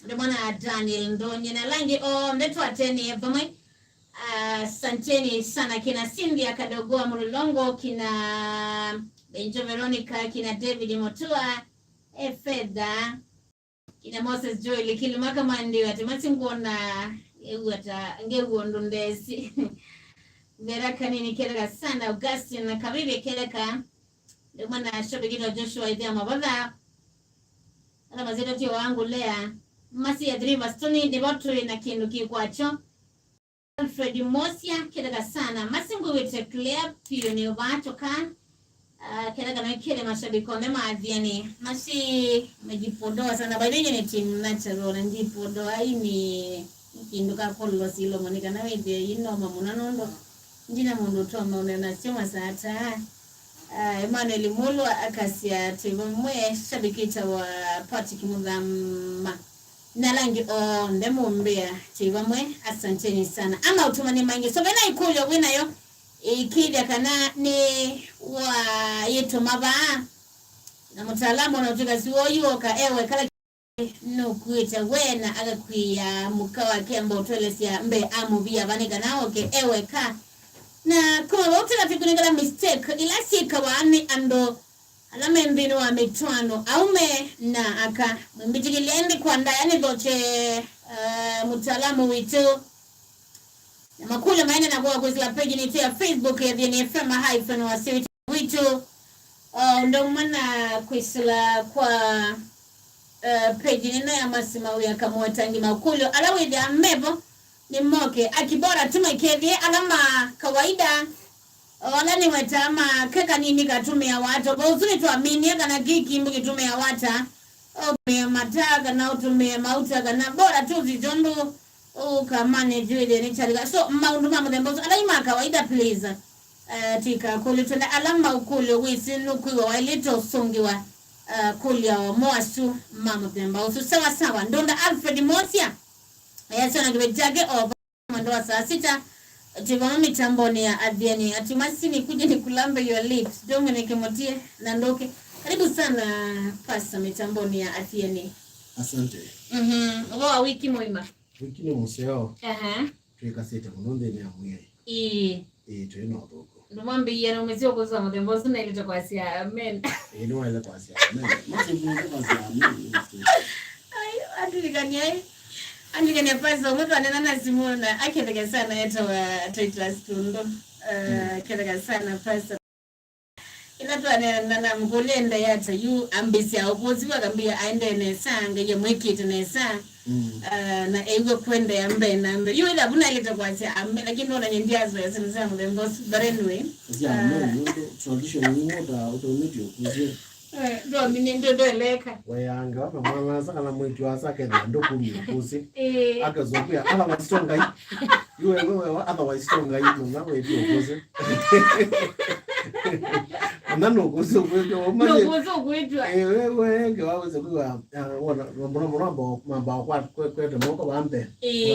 Ndemona Daniel ndonye na langi mletu Athiani vamwe. Santeni sana kina Cindy Kadogoa Mulolongo, kina Benjo Veronica, kina David Motua, Feda, kina Moses Joel, Kilimaka Mandi, watimasi nguona ngeu ndondesi. Vera kanini keleka sana Augustine na Kabiri keleka. Ndemona Shobigito Joshua idea mabada. Ana mazito tiyo wangu lea. Masi ya driva stoni debatu na kindu kikwacho. Alfred Mosia keleka sana. Masi nguwete Claire piyo ni ubato ka. Keleka na kele mashabiko nema Athiani. Masi mejipodoa sana. Baidenge ni team natural. Njipodoa hii ni kindu kakolo silo monika na wede ino mamunanondo. Njina mundu toma unena sioma saata. Emmanuel Mulwa akasia tivo mwe shabikita wa Patrick Mugama. Nalangi ndemu mbea tivo mwe asanteni sana. Ama utumani mangi. So vena ikulyo wina yo. Ikidia kana ni wa yetu maba. Na mutalamu na utuka siwo yuoka ewe kala nukuita wena aga kuya mukawa kembo utwelesia mbe amu via vanika na oke ewe ka. Na kuma wote na fikuningala mistake ila sika waani ando alame mbinu wa mituano aume na aka mbitikiliendi kwa ndayani doche mutalamu witu na makule maene na kwa kuzila page ni tia Facebook ya Athiani FM haifano wa siwitu witu ndo mwana kuisila kwa page nina ya Mercy Mawia kama watangi makulio alawidi amebo ni moke akibora tuma kevye alama kawaida wala ni wetama keka nini katumia watu kwa usuni tuamini kana kiki mbu kitumia wata ume mataka na utumia mauta kana bora tu zijondo ukamane juide ni chaliga so maundu mamudembozo alaima kawaida please tika kuli tuenda alama ukuli wisi nukuiwa wailito songiwa kuli ya moasu mamudembozo sawa sawa ndonda Alfred Mosia yasona kibetake mwendo wa saa 6 tivama mitamboni ya Athiani atimasi ni kuja ni kulambe your lips donge nikimotie na ndoke karibu sana pasa mitamboni ya Athiani. Asante. Wa wiki moima wiki no museo twikasete munonde ni amwe twino thoko ndumambi yana umezio kuza mudembo zina ile tokwasi amen ni wale kwasi amen masi mungu kwasi amen ai adulikanyai Andikene pasa umwetu wanena simona akeleka sana yeto wa Titlas Tundo keleka sana pasa ila tu anena mkulenda yata yu ambisi ya opozi wakambia aende nesa ngeje mwekiti nesa na ewe kwenda ya mbe na mbe yu ila buna ilita kwa tia ambe lakini wana nyendiazo ya sinisa mlembosu but anyway tradition ni moda automatic kuzi ndo mini ndo eleka wayanga wapa mwana saka na mwetu wasake na ndo kumikuzi akazokuya ala wasonga hii yuwe ala wasonga hii mwana wetu okuzi nano okuzi okwetu wewe ngawaweze kuwa mbona mamba kwetu moko bambe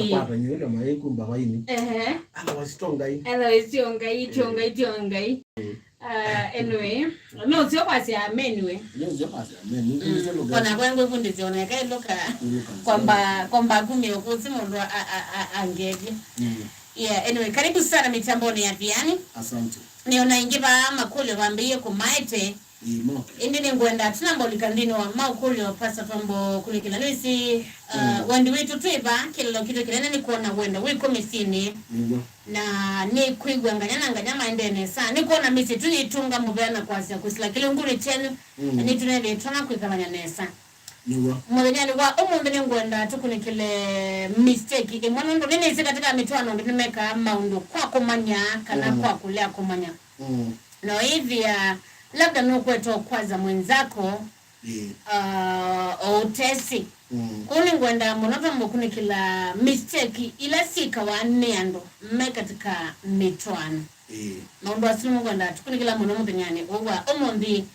kwa nyundo maikumba waini ala wasonga hii tionga hii anyway no sio kwasi amen kona kwangu fundi ziona kai loka kwamba kumi ukuzi mundu angeje anyway karibu sana mitamboni ya Athiani. Asante. Niona ingiba makule wambie kumaite indi ni ngwenda tunambolika ndini wa maukuli wa pasa tombo kulikila luisi wendi witu tuiba kilo kitu kilene ni kuona wenda wiko misini na ni kuigwa nganyama endene saa ni kuona misi tunitunga mubena kwa siya kusila kilo nguri chenu ni tunele tuna kuikamanya nesa mwanyani wa mbini ngwenda tukunikile mistake mwanondo nini isi katika mituano ndimeka maundu kwa kumanya kana kwa kulea kumanya no hivi ya labda nukweto kwaza mwenzako otesi kuni ngwenda mwonoto mbukuni kila mistake ila sika wa neando mme katika mituano maundu asimu ngwenda tukuni kila mwonoto nyani uwa omondi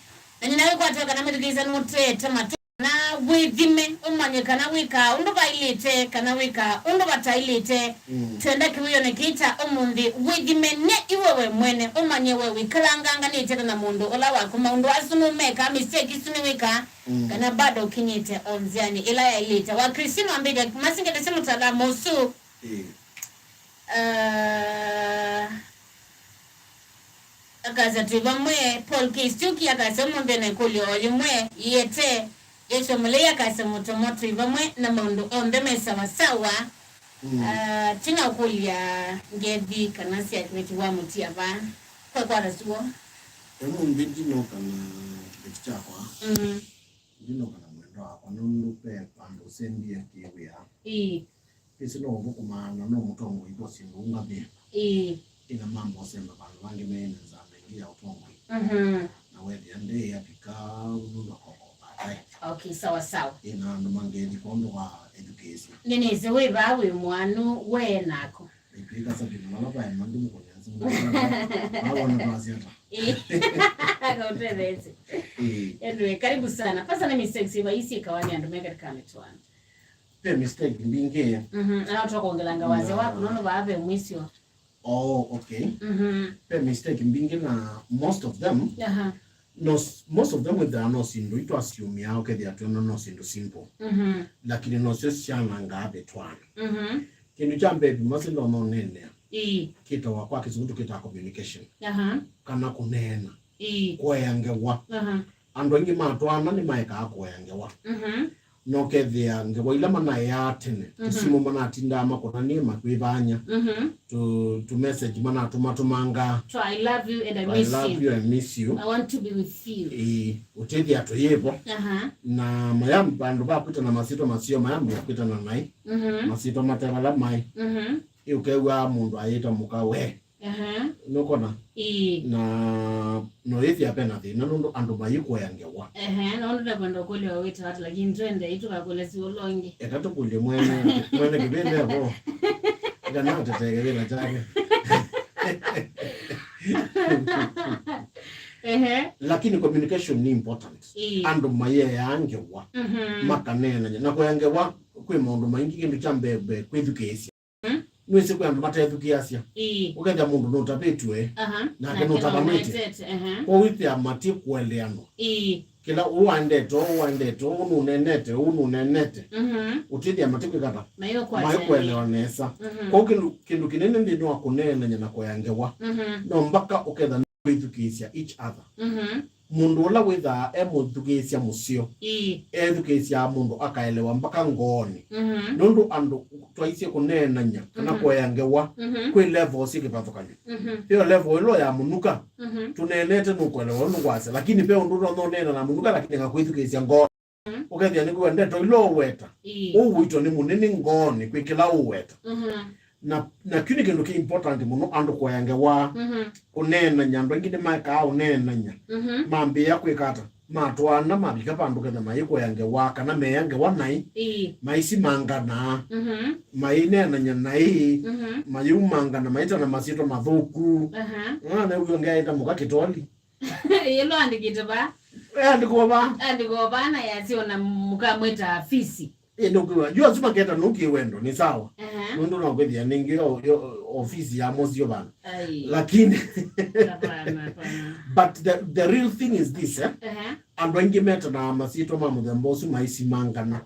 na ninawe kwa toka na mediliza nutre tematu na withime umanye kana wika undu bailite kana wika undu batailite twenda kiwiyo nekita umundi withime ne iwewe mwene umanye wewe kalanganga nite na mundu ola wako maundu asunu meka mistake sunu wika kana bado kinyite onziani ila ya ilite wa Kristino ambega masinge desemu tada mosu akaza tubamwe Paul Kistuki akasema mbene kulio olimwe yete yeso mule akasema tomoto ibamwe na mundu ondeme sawa sawa tina kulia ngedi kanasi akweti wa mutia ba kwa rasuo emu mbindi no kana bichakwa ndino kana mwendo akwa nundu pe pando sendi akiwia kisi no bukumana no mutongo ipo sinunga bi ina mambo sema bantu bangi mene za ya utongo na wedi ande ya pika nundu koko baadaye okay sawa sawa ina ndo mangeni kondo wa education neneze we bawe mwanu we nako ipika sabi mwana ba mandu mkonyanzi awana bazeta akauteleze anyway karibu sana pasa na mistakes iba isi kawani andumeka kametwana pe mistake mbinge anatoka kuongelanga waze wako nono baave mwisho okay pe mistake mbinge na most of them most of them with the no sindo it assume ya okay they are no sindo simple lakini no sesiana ngabe twana kinu chambe masindo no nene kita wakwa kizungu kita communication kana kunena kwa yangewa ando ngi matwana ni maika ako yangewa no kethia ngewa ila mana ya tene tusimu mana tinda makona ni makwibanya to message mana tumatumanga so I love you and I miss you I want to be with you utethia to yepo na mayam bandu ba kuita na masito masio mayam ya kuita na nai masito matebala mai ukewa mundu ayita mukawe nokona na no hivi apena thina ndo andu mayiko yangewa no ndo kwenda kule wawita watu lakini twende ituka kule si ulongi ekato kule mwene kibende hapo ngana kutetege na chake lakini communication ni important andu maye yangewa makanena na ko yangewa kwe mundu maingi kindu chambebe kwithukesia nwese kwa mata edukiasia ukenda mundu no tapetwe na keno tabamete kwa withi ya mati kueleano kila uande to ununenete utidi ya mati kukata mayo kuelewanesa kwa kindu kinene ndino akunene nyana kwa yangewa no mpaka ukenda edukiasia each other mundu ola witha emuthugecia musio ethugecia mundu akaelewa mpaka ngoni nundu andu twaicie kunenanya kana kweyangewa kwi level sikipathukani hiyo level ilo ya munuka tunenete nukwelewa nugwase lakini pe undu no nena na munuka lakini ngakwithugecia ngoni ukethia ni kwendeta ilo weta uwito ni munene ngoni kwikila uweta na kini kindu ki important muno andu kweyangewa kunena nyando ngine maika unenanya mambi ya kwikata matwana mabika pandu kana mayiko yangewa kana meyangewa nai maisi mangana mainenanya nai mayumangana maita na masito mathuku na uyo ngaita mukakitoli yelo andikite ba andikoba na yasiona mukamweta afisi ndukiwa jua zuma keta nuki wendo ni sawa nundu na kwethia ningi ofisi ya mozio bana lakini but the real thing is this andu aingi meta na masito mamudhembosu maisi mangana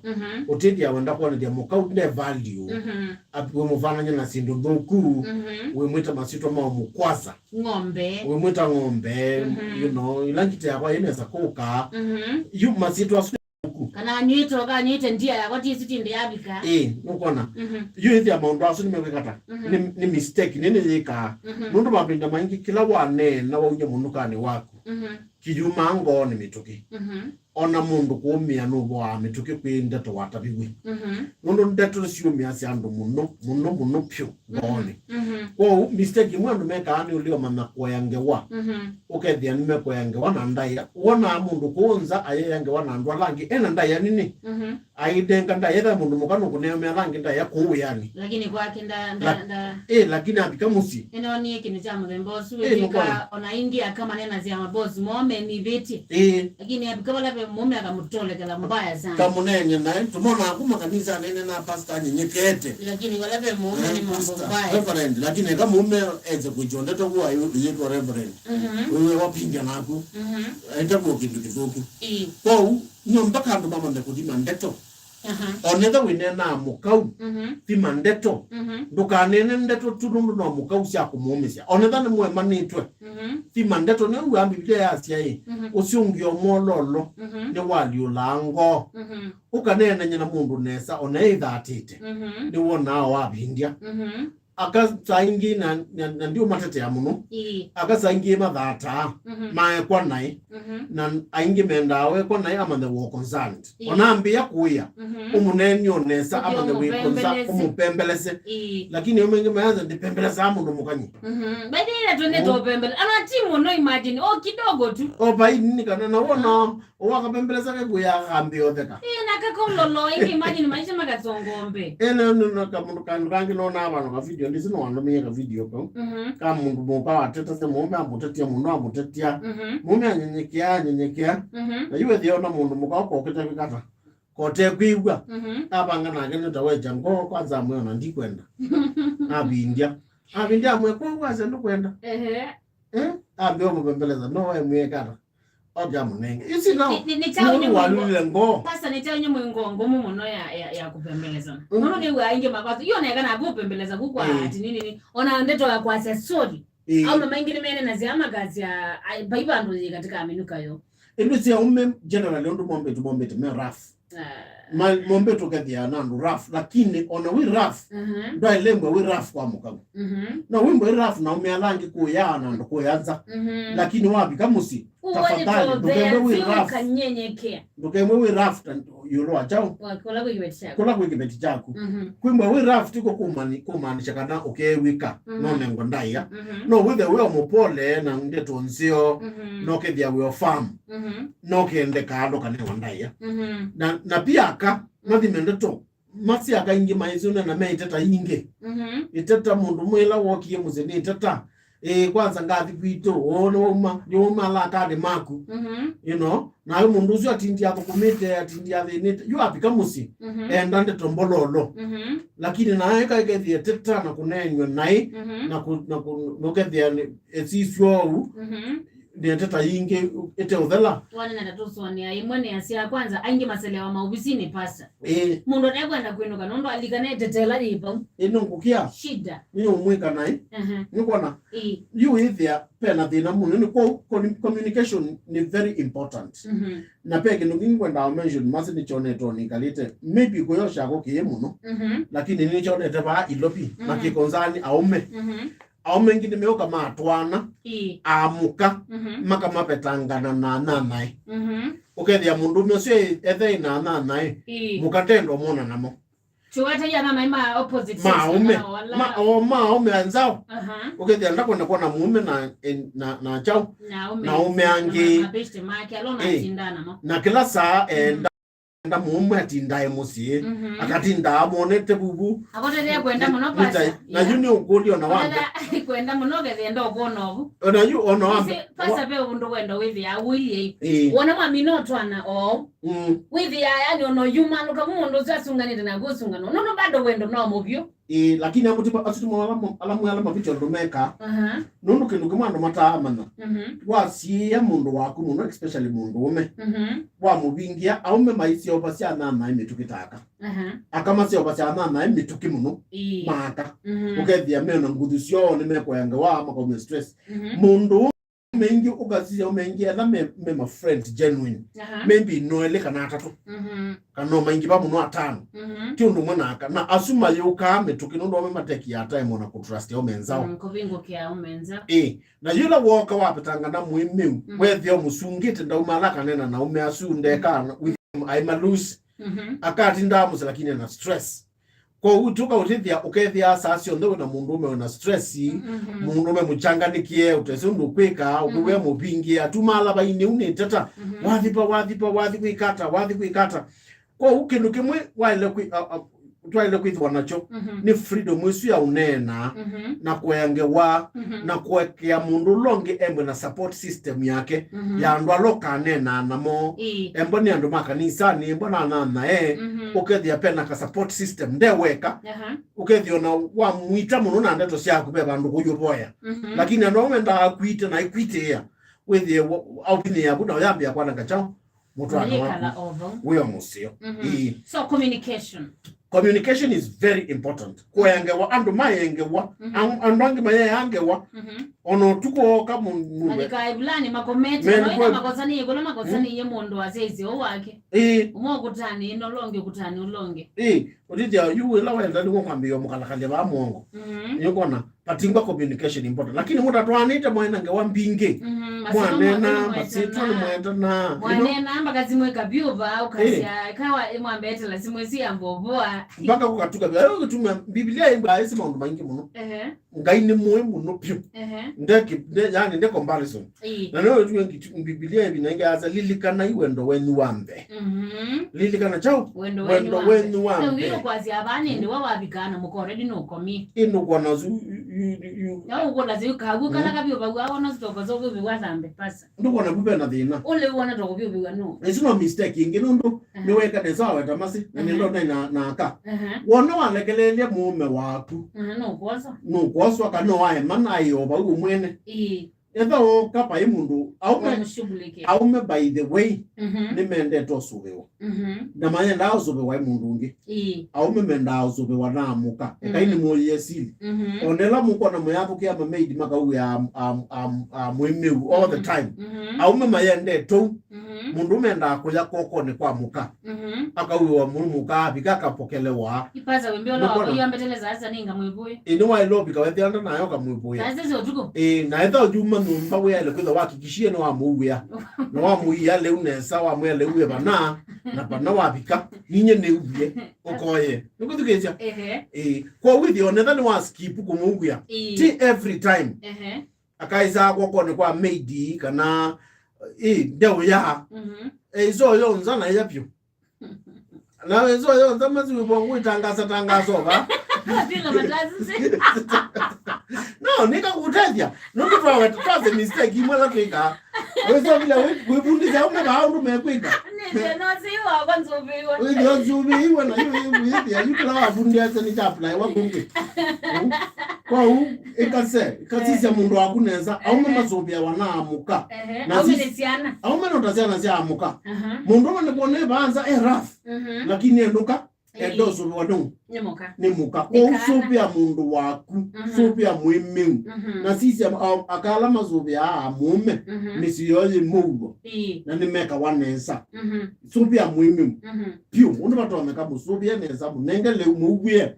utedia wenda kwa ndia mukaunde value apiwe mufananya na sindu dhuku we mwita masito mamukwasa ngombe we mwita ngombe you know ilangite ya kwa ineza kuka yu masito asu kana nyite ndia ya wati sitinde yabika nukona yu hithi ya maundu asu nimewekata ni mistake nini yika nundu mabinda maingi kila wane na waunye munukani waku kijuma ngoni mituki ona mundu kuumia nubo wa mituki kwinda to watabiwe nundu ndeto siumia si andu muno pyo ngoni kwa mistake mwandu meka ani ulio mama kwa yangewa ukethia nime kwa yangewa na ndaya wona mundu kuonza ayeyangewa na ndwa langi ena ndaya nini aidenga ndaya da mundu mukano kunemea langi ndaya kuuyani lakini kwa kinda lakini apika musi eno ni kini cha mzembosu wika ona ingia kama nena zia maboss mome ni beti lakini apika wala mume akamtolekela mbaya sana kamunenye naye tumona kuma kanisa nene na pastor nyenyekete lakini wala mume ni mambo mbaya reverend lakini kama mume eze kujonda to kwa yitwa reverend wewe wapinga nako enda kwa kindu kidogo kwa nyomba kandu mama ndekudima ndeto onetha winena mukau ti mandeto ndukanene ndeto tundu no mukau cia kumumisya onetha ni mwe manitwe ti mandeto ne uwa biblia ya cia uciungio mololo ni waliulango ukanena nyina mundu nesa oneitha atite ni wona wa bindia akasaingi na ndio matete ya muno akasaingi mathata mae kwa nai na aingi mendawe kwa nai ama the war concerned onambia kuya umuneni onesa ama the way concerned umupembeleze lakini umenge maanza ndipembeleza muno mukanyi baada ile twende topembele ana timu no imagine kidogo tu bai nini kana na wona wakapembeleza kuya ambio theka nakakolo imagine maisha makazongombe no kama kangi no na abantu ka video ndisi no wando miya ka video ko kama mundu mopa ateta se mume amutetia mundu amutetia mume anyenyekea na yuwe thiona mundu mukako oketa kote kwigwa abanga nage nitaweja ngo kwanza mwe ndikwenda abindia mwe kwa ndo kwenda abio mubembeleza no we mwe kata oja munenge isi now ni walule ngo sasa nitaonye mwengongo mumono ya kupembeleza nono ni wainge makwato yona yakana akupembeleza kukwa ati nini ona ndeto ya kwa accessory au mama ingine mene naziama gazi ya baiba ndo katika aminuka yo indusi ya generally ndo mombe me rough mombe tokadia nandu rough lakini ona we rough ndo ilembe we rough kwa mukago na wimbo rough na umealangi kuyana ndo kuyanza lakini wapi kamusi tafadhali ndokemwe we rough kanyenyekea ndokemwe we rough yulo achao kola kwikibeti chako kwimba we rough tiko kumaanisha kana ukewika none ngondaya no with the way mopole na ndeto nzio no kethia we farm no kende kando kana ngondaya na pia aka mathimendeto masi aka ingi maizuna na meiteta inge iteta mundu mwela wokie muzeni iteta kwanza ngathi kwito ono yoma la kade maku you know na yo mundu uzo atindi yako kumite atindi ya thinite yu apika musi ndande tombololo lakini naye kaigethie teta na kunenywe nai na nokethia esisyo teta inge ete uthela wana na tatuso ni imwene ya kwanza ainge maselewa maubisini pasa mundu nekwenda kwinuka nondo alikane tetela lipa nkukia shida ni umwika nai nikona you ithia pena thina muno ni communication ni very important na peke nungi kwenda mention masi ni choneto ni kalite maybe koyosha ko kiye muno lakini ni chonete ba ilopi makikonzani aume ngine meoka matwana amuka maka mapetangana na nanai ukethia mundu mese ethe na nanai mukatendo mona namo chuwata ya mama opposite maume anzao ukethia ndakwenda kuona mume na chao na ume angi na kila saa nda mume atindaye musie akatinda abonete bubu akotetea kwenda muno pasa na yuni ukuli ona wanda kwenda muno gethenda okono obu ona yu ona wanda pasa pe undu kwenda withi ya wili wona mwamino twana withi ya yani ono yuma luka mundu zasunganite na gusungano nono bado wendo no mubyo lakini amutipa asitumo alamu vicho ndumeka nundu kindu kimando matamana wasie mundu waku muno especially mundu ume wa mubingia aume maisi obasia na imetukitaka akama sio basia na imituki muno maka ukethia mena ngudusyo ni mekoyanga wa makome stress mundu mengi ukazia umengia na me friend genuine maybe noele kana atatu kana maingi ba muno atano tiundu mwana aka na asuma yuka metuki ndo mateki ya time ona kutrust yo menzao kovingo kia umenza na yula woka wapetanga na muhimu wethio musungite ndaumala kanena na umeasunde kana with I malose akati ndamu lakini na stress kwa utuka utithia ukethia sasio ndo na mundume na stress mundume muchanganikie utesundu kwika uwe mupingi atumala baine une tata wathi kuikata kwa ukindu kimwe wale twaile kwithwa nacho ni freedom isu ya unena na kuengewa na kuwekea mundu longi emwe na support system yake ya andu aloka nena namo embo ni andu makanisani embo na ukethia pena ka support system ndeweka ukethia na wa mwita muno na ndeto cia kubeba andu kuyuboya lakini andu omenda kwite na ikwite ya withie opinion ya buda yambia kwa ngachao mutwana wako uyo musio. So communication is very important. Kuengewa andu mayengewa andu mayengewa ono tuko kama mundu alika ibulani makomete no makosani yego makosani ye mundu azezi o wake umo kutani no longe kutani ulonge odija yu la wenda ngo kwambia mukalakale ba mongo yokona patingwa communication important lakini muda twanite mwana ngewa mbinge mwana basitwa mwenda na mwana mbaka zimweka byuba ukasia kawa mwambete la simwezi amboboa mpaka kukatuka kutuma Biblia imba isi maundu maingi muno ngaini muwe muno pyo ndeke yani ndeko comparison na leo tu Biblia ibinainga aza lilikana iwendo wenu wambe lilikana chao wendo wenu wambe ngiro kwazi abane ndi wawabikana mukore dino komi ino kwa nazu ya uko nazi kagu kana kabyo bagwa ono zitoko zo byo wazambe pasa ndiko na bube na thina ule wona toko byo no it's no mistake ingine ndo niweka desawa tamasi na ndo na aka wona walekelele mume waku no kwaswa kana wae mana yo ba umwene Edo kapa imundu aume by the way nimende tosubewa na mayenda ausubewa imundu ngi aume menda ausubewa na amuka ekaini moyi yesili onela muko na moyabu kia mameidi maka uwe mwemeu all the time aume mayende to mundu menda kuya koko ni kwa muka aka uwe wa muka bikaka pokelewa ipaza wembiola wa kuyo ambeteleza asa ninga mwibuye inuwa ilobi kawetheanda na yoka mwibuye na edo juma numba we ale kwitha wakikishie no amuya no amuya le unesa wa mwele uye bana na bana wabika ninye ne ubie okoye nikuthikeja kwa withi onetha ni wa skip kumuya ti every time akaiza kwakone kwa maidi kana ndewe ya izo yo nzana yapyo na izo yo nzama zibongo tangazo ba no nika kutaja no twa twa mistake imwela kwika wezo bila webundi za umbe baundu mekwika no siwa kwanza ubiwa wezo zubiwa na hiyo ya yukla wabundi asa ni apply wakunge kwa ikasisa mundu akuneza aume mazobia wanaamuka na umesiana aume notasiana sia amuka mundu wane bone banza rough lakini enduka edozo wadon nimuka kwa supia mundu waku supia mwimeu na sisi akala mazobia amume misiyoje mugo na nimeka wanesa supia mwimeu pio undu bato ameka musupia nesa munengele mugwe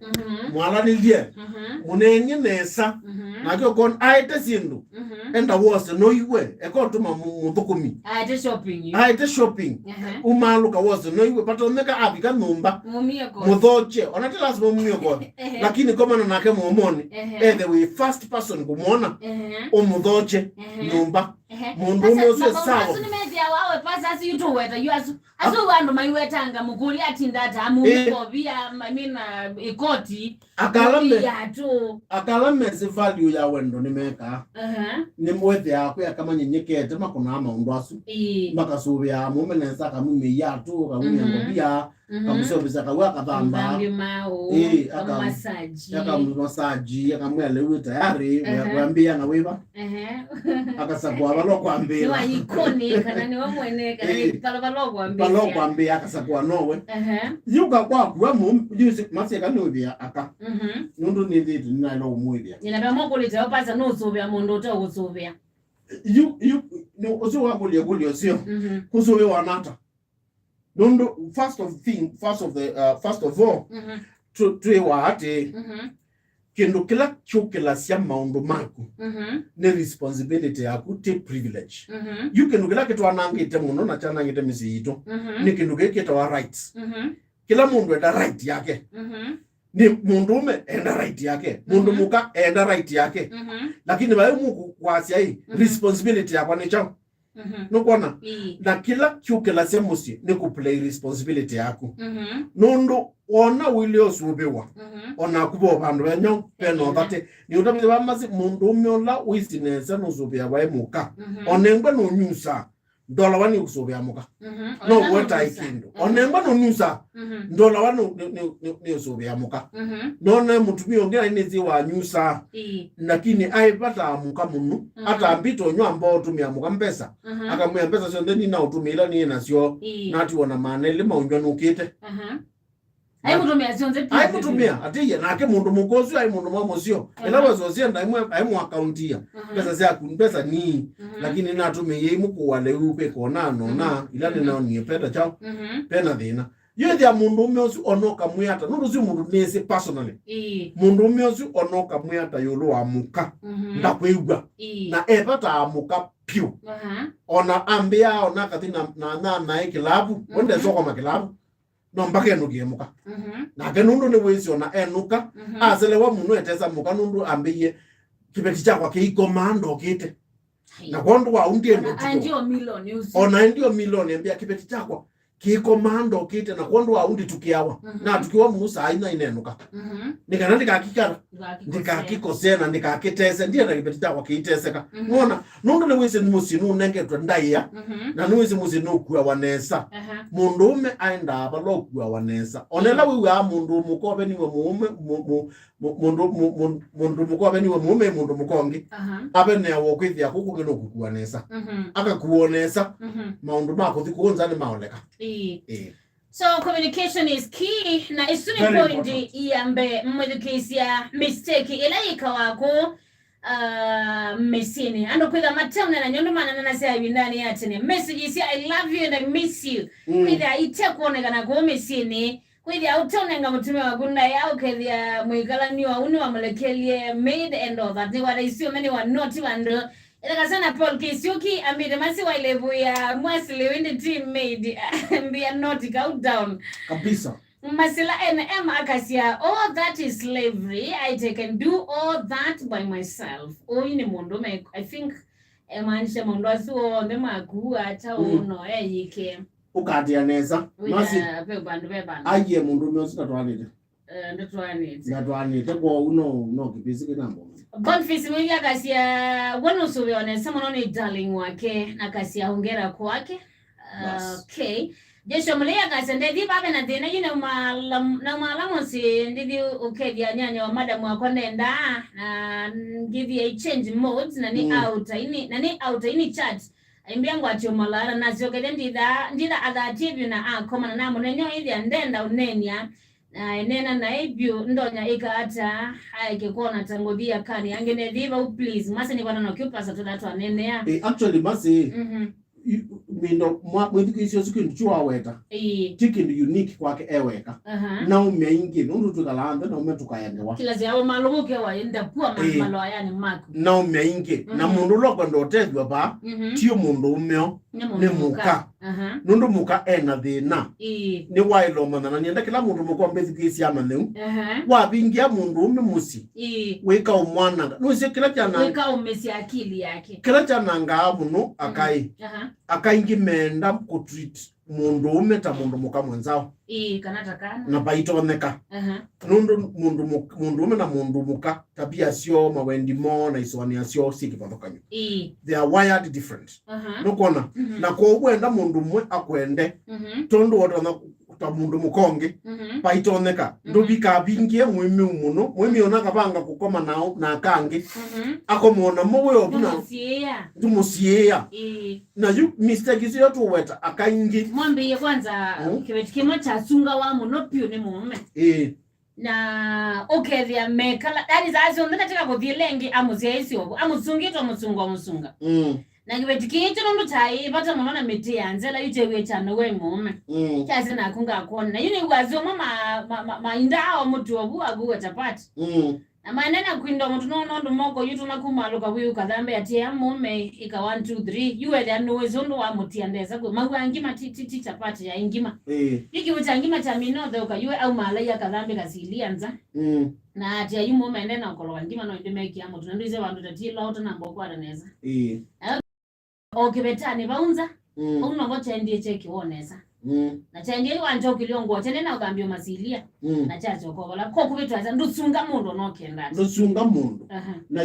mwala nilie munenge nesa na kyo kon aite sindu enda wose no iwe ekotuma muthukumi aite shopping umaluka wose no iwe pato meka abika numba muthoche onatela lazima mumiyoko lakini kama nake muomoni the way first person kumona umuthoche numba mundu mose sawa media wawe pasa si yutu weta yuasu aso wandu maiwetanga mukuli atindata amumubia mamina ikoti akalame se value ya wendo nimeka ni mwethe yako ya kama nyenyekete makuna ama undasu makasubia mumeneza kamume yatu kamume ngobia kamusobisa kawa kadhamba masaji akamwele uwe tayari mwambia na wiba akasakwa balokwambia niwa ikoni kana niwa mwene kana balokwambia akasakwa nowe yuka kwa kuwa yusi maseka nobia aka nundu ni thitu na no mwibia ninabamo kulita opasa no sobia mundu utawusubia no oso wakulia kulio sio kusobe wanata nundu first of all tuwa ate kendo kila chokela sia maundu maku ne responsibility yaku te privilege you kendo kila kitu anangite muno na chana ngite misito ni kendo kete wa rights kila mundu enda right yake ni mundu me enda right yake mundu muka enda right yake lakini bae muku kwasia hii responsibility yako ni chao Nukona na kila kiuke la semusi ni kuplay responsibility yako nundu ona wili osubiwa ona kubo bandu benyo peno thate ni utamile bamasi mundu umyola wisinese nusubia waimuka onengwa no nyusa ndola wani kusubia muka no weta ikindu onengwa no nyusa ndola wani ni usubia muka nona mutumio ngena inezi wa nyusa lakini aipata muka munu ata ambito nyo ambao tumia muka mpesa akamwia mpesa sio ndeni na utumila ni nasio nati wana manele maunjwa nukite Aimutumia sionze pia. Aimutumia atiye nake mundu mukozi ai mundu mwamosio. Elawa zosienda aimu accountia. Pesa zako pesa ni lakini natumia yimu kuwale upe kona nona ilani nao ni peta chao. Pena dhina. Yodi ya mundu umyosi onoka muyata. Nundu si mundu nese personally. Mundu umyosi onoka muyata yolo amuka. Ndakweugwa. Na epata amuka piu. Ona ambia ona katina na kilabu. Wende soko makilabu. No mpaka enukie muka. Na kenundu ni wezi ona enuka. Azelewa munu eteza muka nundu ambiye kibeti chakwa keiko mando kite. Na kondu wa undi endo tuko. Andio milioni usi. Ona endio milioni ambia kibeti chakwa keiko mando kite na kondu wa undi tukiawa. Na tukiwa musa haina inenuka. Nika nandika kikara. Ndika kikosena ndika kitese ndiye na kibeti chakwa kiiteseka. Ngona nundu ni wezi musinu nenge tuandaiya. Na nuwezi musinu kuwa wanesa. Mundu ume aenda abalo kuwa wanesa. Onela wiwa mundu mukobe niwe muume mundu mukobe niwe muume mundu mukongi. Abene wokithia kuku ngino kukuwanesa. Akakuonesa maundu mako thikuonza ni maoleka. So communication is key na isuni point iambe mwedukisia mistake ila ikawako missing ando kwitha matana na nyondo mana na sia bindani yatene message sia I love you and I miss you kwitha ite kuonekana ko missing kwitha utonenga mutume wa gunda yao kwitha muikalani wa uni wa molekelie made and all that ni what I see many were not even Ilakasana Paul Kisuki amide masi wa ilevu ya mwasi lewende team made mbia not countdown kabisa Masila NM akasia all that is slavery I can do all that by myself ni mundu me I think emanisha mundu asuo ndema kuwa ata uno yike ukatianeza masi bandu aye mundu myosi tatwanite ndotwanite kwa uno kipisi kinambo Bonfils mwingi akasia wano suweone sama ni darling wake akasia hongera kwake okay Jesho mlea kasende di babe na dena yine malamo si ndidi ukedia nyanya wa madam wako nenda na give you a change modes na ni out ini chat imbiangu atyo malala na zioke ndida agativu na koma na munenyo ili andenda unenya na nena na ibyo ndonya ika ata haike kuona tangodia kani angene diva please masi ni bwana nokupa sa tudatu anenea actually masi mindo mwediki isio sikindu chua weta chikindu unique kwake eweka na umya ingi nundu tukalanda na umya tukayendewa kila ziawo malumuke wa enda kuwa malo ayani mako na umya ingi na mundu loko ndotezwa ba tiyo mundu umyo ni muka nundu muka ena dhina ni wailo manana nienda kila mundu muka mbediki isi ama neu wabingia mundu ume musi weka umwana nuisi kila chana weka umesi akili yake kila chana nga munu akaingi menda kutreat mundu umeta mundu muka mwenzao kanatakana na baitoneka nundu mundu ume na mundu muka tabia sio mawendi mo na iswani sio sikipathokanyo they are wired different nukona na kwa uwenda mundu mwe akwende tondo wadana ta mundu mukonge baitoneka ndubika bingie mwimi umuno mwimi onaka banga kukoma nao na kange akomona mowe obuna tumusiea na you mistake is yotu weta akaingi mwambi kwanza kimo cha sunga wa muno pio ni mume na okay vya mekala that is aso ndakatika kuthilengi amuziaisi obo amuzungito musunga na kibetikicho ndo tai bata munona meti yanzela yutewe cyane we mume cyase nakunga kona yini gwazo mama indao mutu obu aguwe tapati na manena kwindo mutu ndo moko yutu nakumalo kwa wiu kadhambe atia mume ika 1 2 3 yuwe ya nowezo ndo wa muti andeza go magwangi matiti tapati ya ingima yiki utangima cha minodho ka yuwe au mala ya kadhambe kasilianza na atia yu mume ndena okolo ngima no ndemeki ya mutu ndize wandu tatilo auto na mboko adaneza okibetani baunza uno chendie cheki wonesa na chendie wanjo kiliongo tene na ugambio masilia na chacho kobola ko kubetwa ndusunga mundu nokenda ndusunga mundu na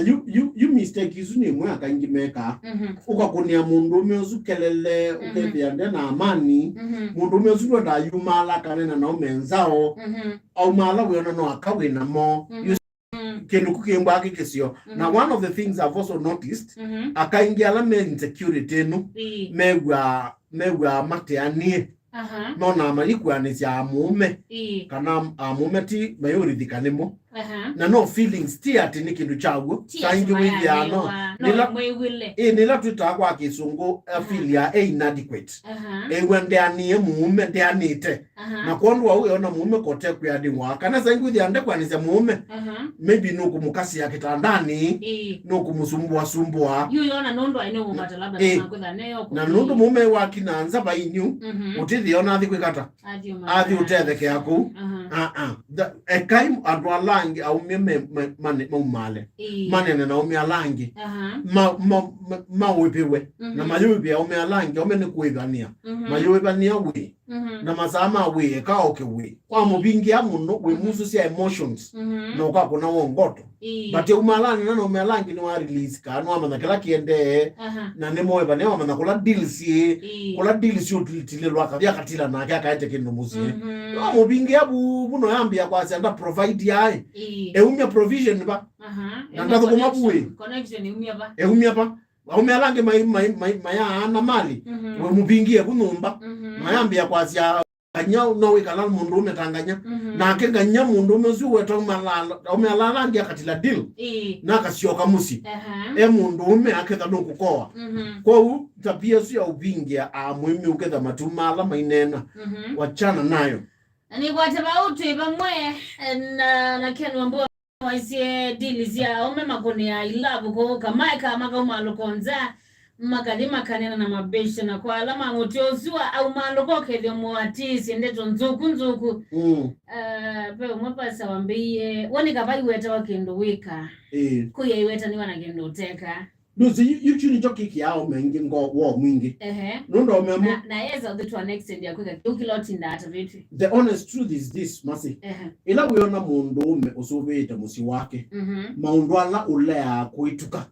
you mistake isu ni mwe akangimeka ukakunia mundu umezukelele ukebiande na amani mundu umezundo nda yumala kanena na umenzao au mala wena no akawina mo kenu kukembwa kikesio na one of the things I've also noticed akaingia la me insecurity no megwa Athiani nona malikuanisia amume kana amume ti mayoridhikanemo na no feelings ti ati ni kindu chagu kaingi withia no nila tuta kwa kisungu afilia inadequate wende ani mume ndi anite na kwondwa huyo na mume kote kuyadingwa kana sangi withia ande kwanisia mume maybe no kumukasi ya kitandani no kumsumbua yuyo na nondo aino mumata labda na kwenda neo na nondo mume wakinanza bainyu utithi ona athi kwikata athi utetheke yaku ekai adwalangi au mane male manene na umialangi mawepewe na mayobe ya umialangi omene kuivania mayobe we na masama we kaoke we kwa mubingi ya muno we musu sia emotions no kwa kuna wongoto but umalani na umialangi ni wa release kanu ama kila kiende na nemo we bane ama kula deals utililwa kabya katila na kaka ete kinu musi no mubingi ya buno yambia kwa sanda provide yae umya provision ba na ndazo kumabuwe connection umya ba umialangi maya ana mali we mubingie kunumba mayambia kwa sia kanya no ikala mundu umetanganya na kenganya mundu umezuwe to umialala ndia katila deal na kasioka musi mundu ume aketha no kukoa kwa tabia sio ya ubingia muhimu uketha matumala mainena wachana nayo ni kwa sababu bamwe na kenu ambao waise deals ya umema koni ya ilabu ko kamaika makoma lokonza makalima kanena na mabesha na kwa alama ngotozua au maloko kelio muatisi ndeto nzuku pe umapasa wambie woni kabai weta wakendo wika kuya iweta ni wana kendo teka Dozi yuchuni toki kiao mengi wo mwingi. Nundo memo. Na yeza the to an extent ya kweka ukiloti ndata vitu. The honest truth is this, Mercy. Ila wiona mundu ume usubete musi wake. Maundu ala ulea kuituka.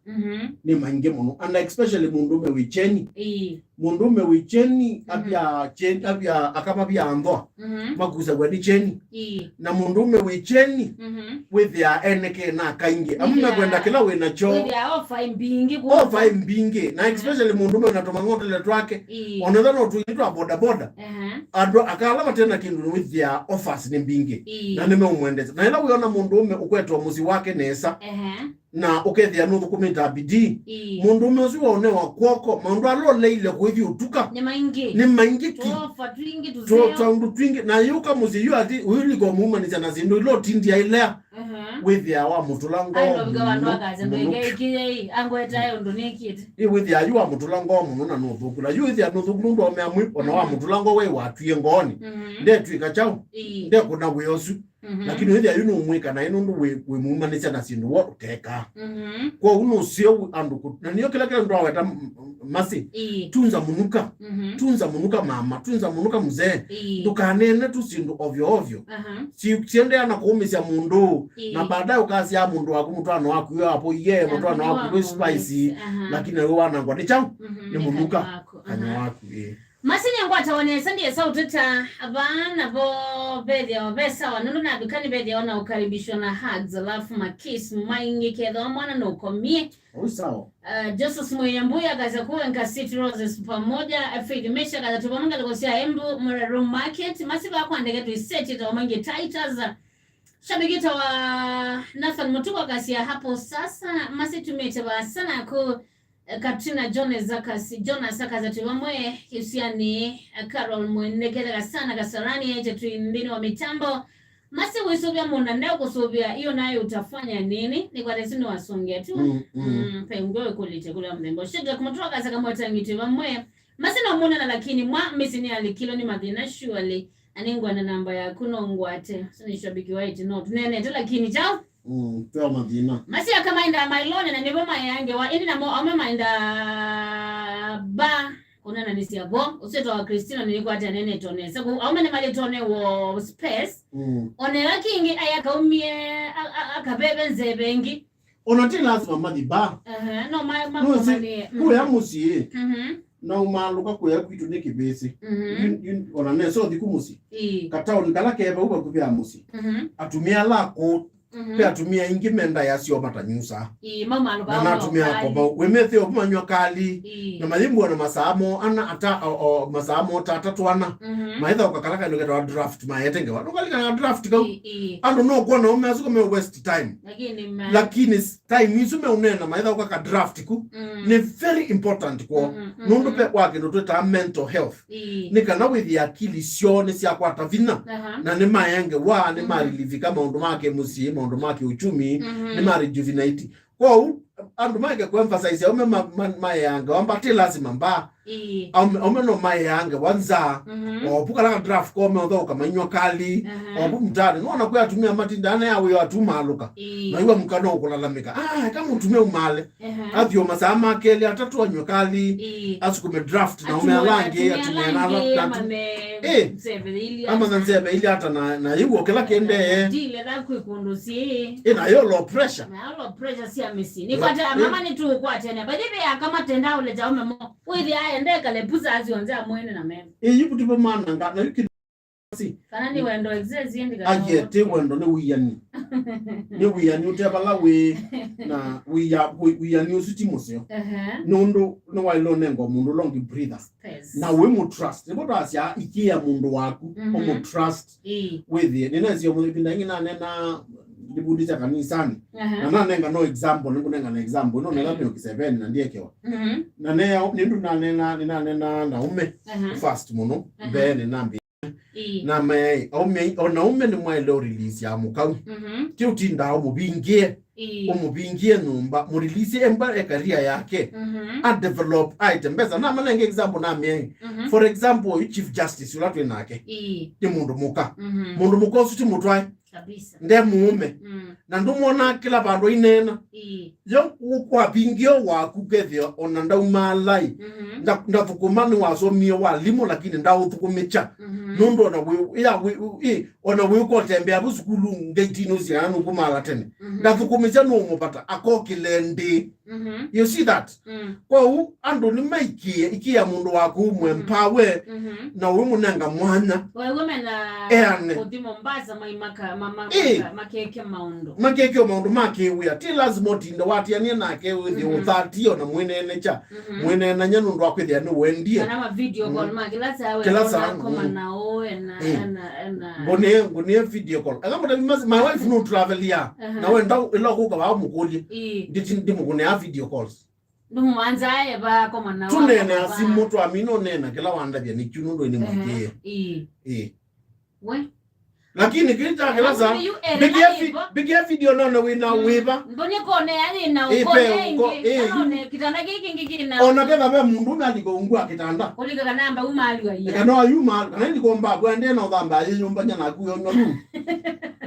Ni maingi mono. And especially mundu ume wicheni. Mundu ume wicheni abia akama bia andoa. Makusa gwadi cheni. Na mundu ume wicheni with ya eneke na kaingi. Amume kwenda kila wena cho. With ya ofa imbingi. Ofa imbingi. Na especially mundu ume unatoma ngote letuake. Onadhano utuitwa boda. Akalama tena kindu with ya offers ni mbingi. Na nime umwendeza. Na ila wiona mundu ume ukwetu wa muzi wake nesa. Na ukethia nuthu kumita bidii mundu umezuwa one wa kwoko maundu alo leile kuithi utuka ni maingi ki ofa twingi tuzeo twingi na yuka muzi yu ati uyuli kwa muumaniza na zindu ilo tindia ilea withia wa mutulango ayo biga wandu akaze mbenge ikiyei angweta yo ndonikite withia yu wa mutulango muno na nuthu na yu withia nuthu nundu omeamwi ona wa mutulango we watuye ngoni ndetu ikachao ndekuna weyosu lakini withia yu numwika na inundu we muumaniza na zindu wo uteka kwa uno sio andu na niyo kila ndo aweta Mercy tunza munuka mama tunza munuka mzee dukanene tusindu ovyo siende ana kuumisia mundu na baadaye ukasi ya mundu wako mutano wako yo hapo ye mutano wako we spicy lakini wewe wanangwa ni changu ni munuka kanya wako Mercy ngwata wonesa ndiye sauteta abana bo bedia obesa wanundu na bikani bedia ona ukaribishwa na hugs alafu makiss maingi kedho mwana no komie sawa Joseph Muyambuya kaza kuwenka City Roses pamoja Fred Mesha kaza tupamanga likosia Embu Murray Market Mercy bako andege tu iseti ta wamangi titles shabigita wa Nathan Mutuko kasia hapo sasa Mercy tumeteba sana ku Katrina Jonas Zakaza tuwamwe Husiani Carol Mwenekera sana kasarani eje tuindini wa mitambo Mercy wisubia muna ndao kusubia iyo nayo utafanya nini ni kwa resini wasongia tu pengoe kulite kula mdembo shida kumatoa kaza kama watangiti wamwe Mercy na umuna na lakini Mercy ni alikilo ni madhina shuali aningwa na namba ya kunongwate sini shabiki wa iti no tunene lakini chao kwa madina Mercy kama inda mailone na nibo mayange wa ini na mo ame mainda ba onana nisiabo useto wa Christina nilikuwa hata nene tone sababu aumene mali tone wo space onela kingi ayakaumie akabebe nzebengi onati lazima madi ba no mali kuya musi na umaluka kuya kwitu nekibesi onane so dikumusi kata onikala keba uba kubya musi atumia lako pe atumia ingi menda yasio matanyusa mama aluka na atumia koba wemete obumanywa kali na malimbo na masamo ana ata masamo tatatu ana maitha ukakalaka ndio draft maetenge wakalika na draft ka ando no kuona umeazuko me waste time lakini time isume unena maitha ukaka draft ku ni very important kwa nundu pe wake ndo tweta mental health nikana with akili sio ni sia kwata vina na ni mayenge wa ni marilivi kama ndo make musi ndo make uchumi ni mari juvenile kwa andu make ku emphasize ome mayanga wambati lazima mba ome no mayanga wanza opuka la draft kwa ndo kamanywa kali obu mtani unaona kwa atumia matindana yawe atuma aluka na iwa mkano ukulalamika kama utumie umale athio masama kele atatu anywa kali asukume draft na ume alange atumia na ama nzebe ili hata na yuko kila kende dile la kuikondosie ina yo low pressure si amisi ni kwa mama ni tu kwa tena badibe kama tenda ule jaume mo wewe aendeka le puza azionza mwene na mema yuko tipo mana nga na yuko si kana ni wendo exercise ndi kana ajete wendo ne wiyani ne wiyani utebala we na wiyani usitimosyo nondo no wailo nengo mundu longi breather na we mu trust nebo asia ikia mundu waku mu trust with you nina sio mu pindangi na nena libudisha kanisani na nenga no example nenga na example no nela pio ki7 na ndiekewa na ne nindu na nena na ume first muno then nambi na me ona ume ni mwailo release ya mukau ti utinda umubingie numba mu release emba career yake a develop item beza na manenge example na me for example chief justice ulatwe nake ti mundu muka usuti mutwai kabisa nde muume na ndumona kila bandu inena yo kwa bingio wa kugethio ona ndaumalai ndafukumani wasomie walimu lakini ndautukumicha nundo na we ona we ko tembea busukulu ngeitino zianu kumala tene ndafukumicha no mupata akokilendi you see that kwa ando ni maikie ikia mundu waku mwempower na we munanga mwana wewe mena kutimo mbaza maimaka makeke maundu make we ati lazima tinda wati yani nake with the authority ona mwenene cha mwenene nyanu ndo akwithia no wendie kana video call makila sawe koma nao na bone video call akamata my wife no travel ya na wenda iloko kwa mukuli ndi mukune a video calls numuanzaye ba koma nao tunene asimu to amino nena kila wanda bia ni chunundo ni mkie we lakini kita kelasa bigia video nona wina wiba mbone kone yani na ukone kitanda kiki na ona kega be mundu na ngongwa kitanda kulika kanamba umali wa iya kana ayuma kana ndikomba bwende na udamba yonyumba nyana kuyo nonu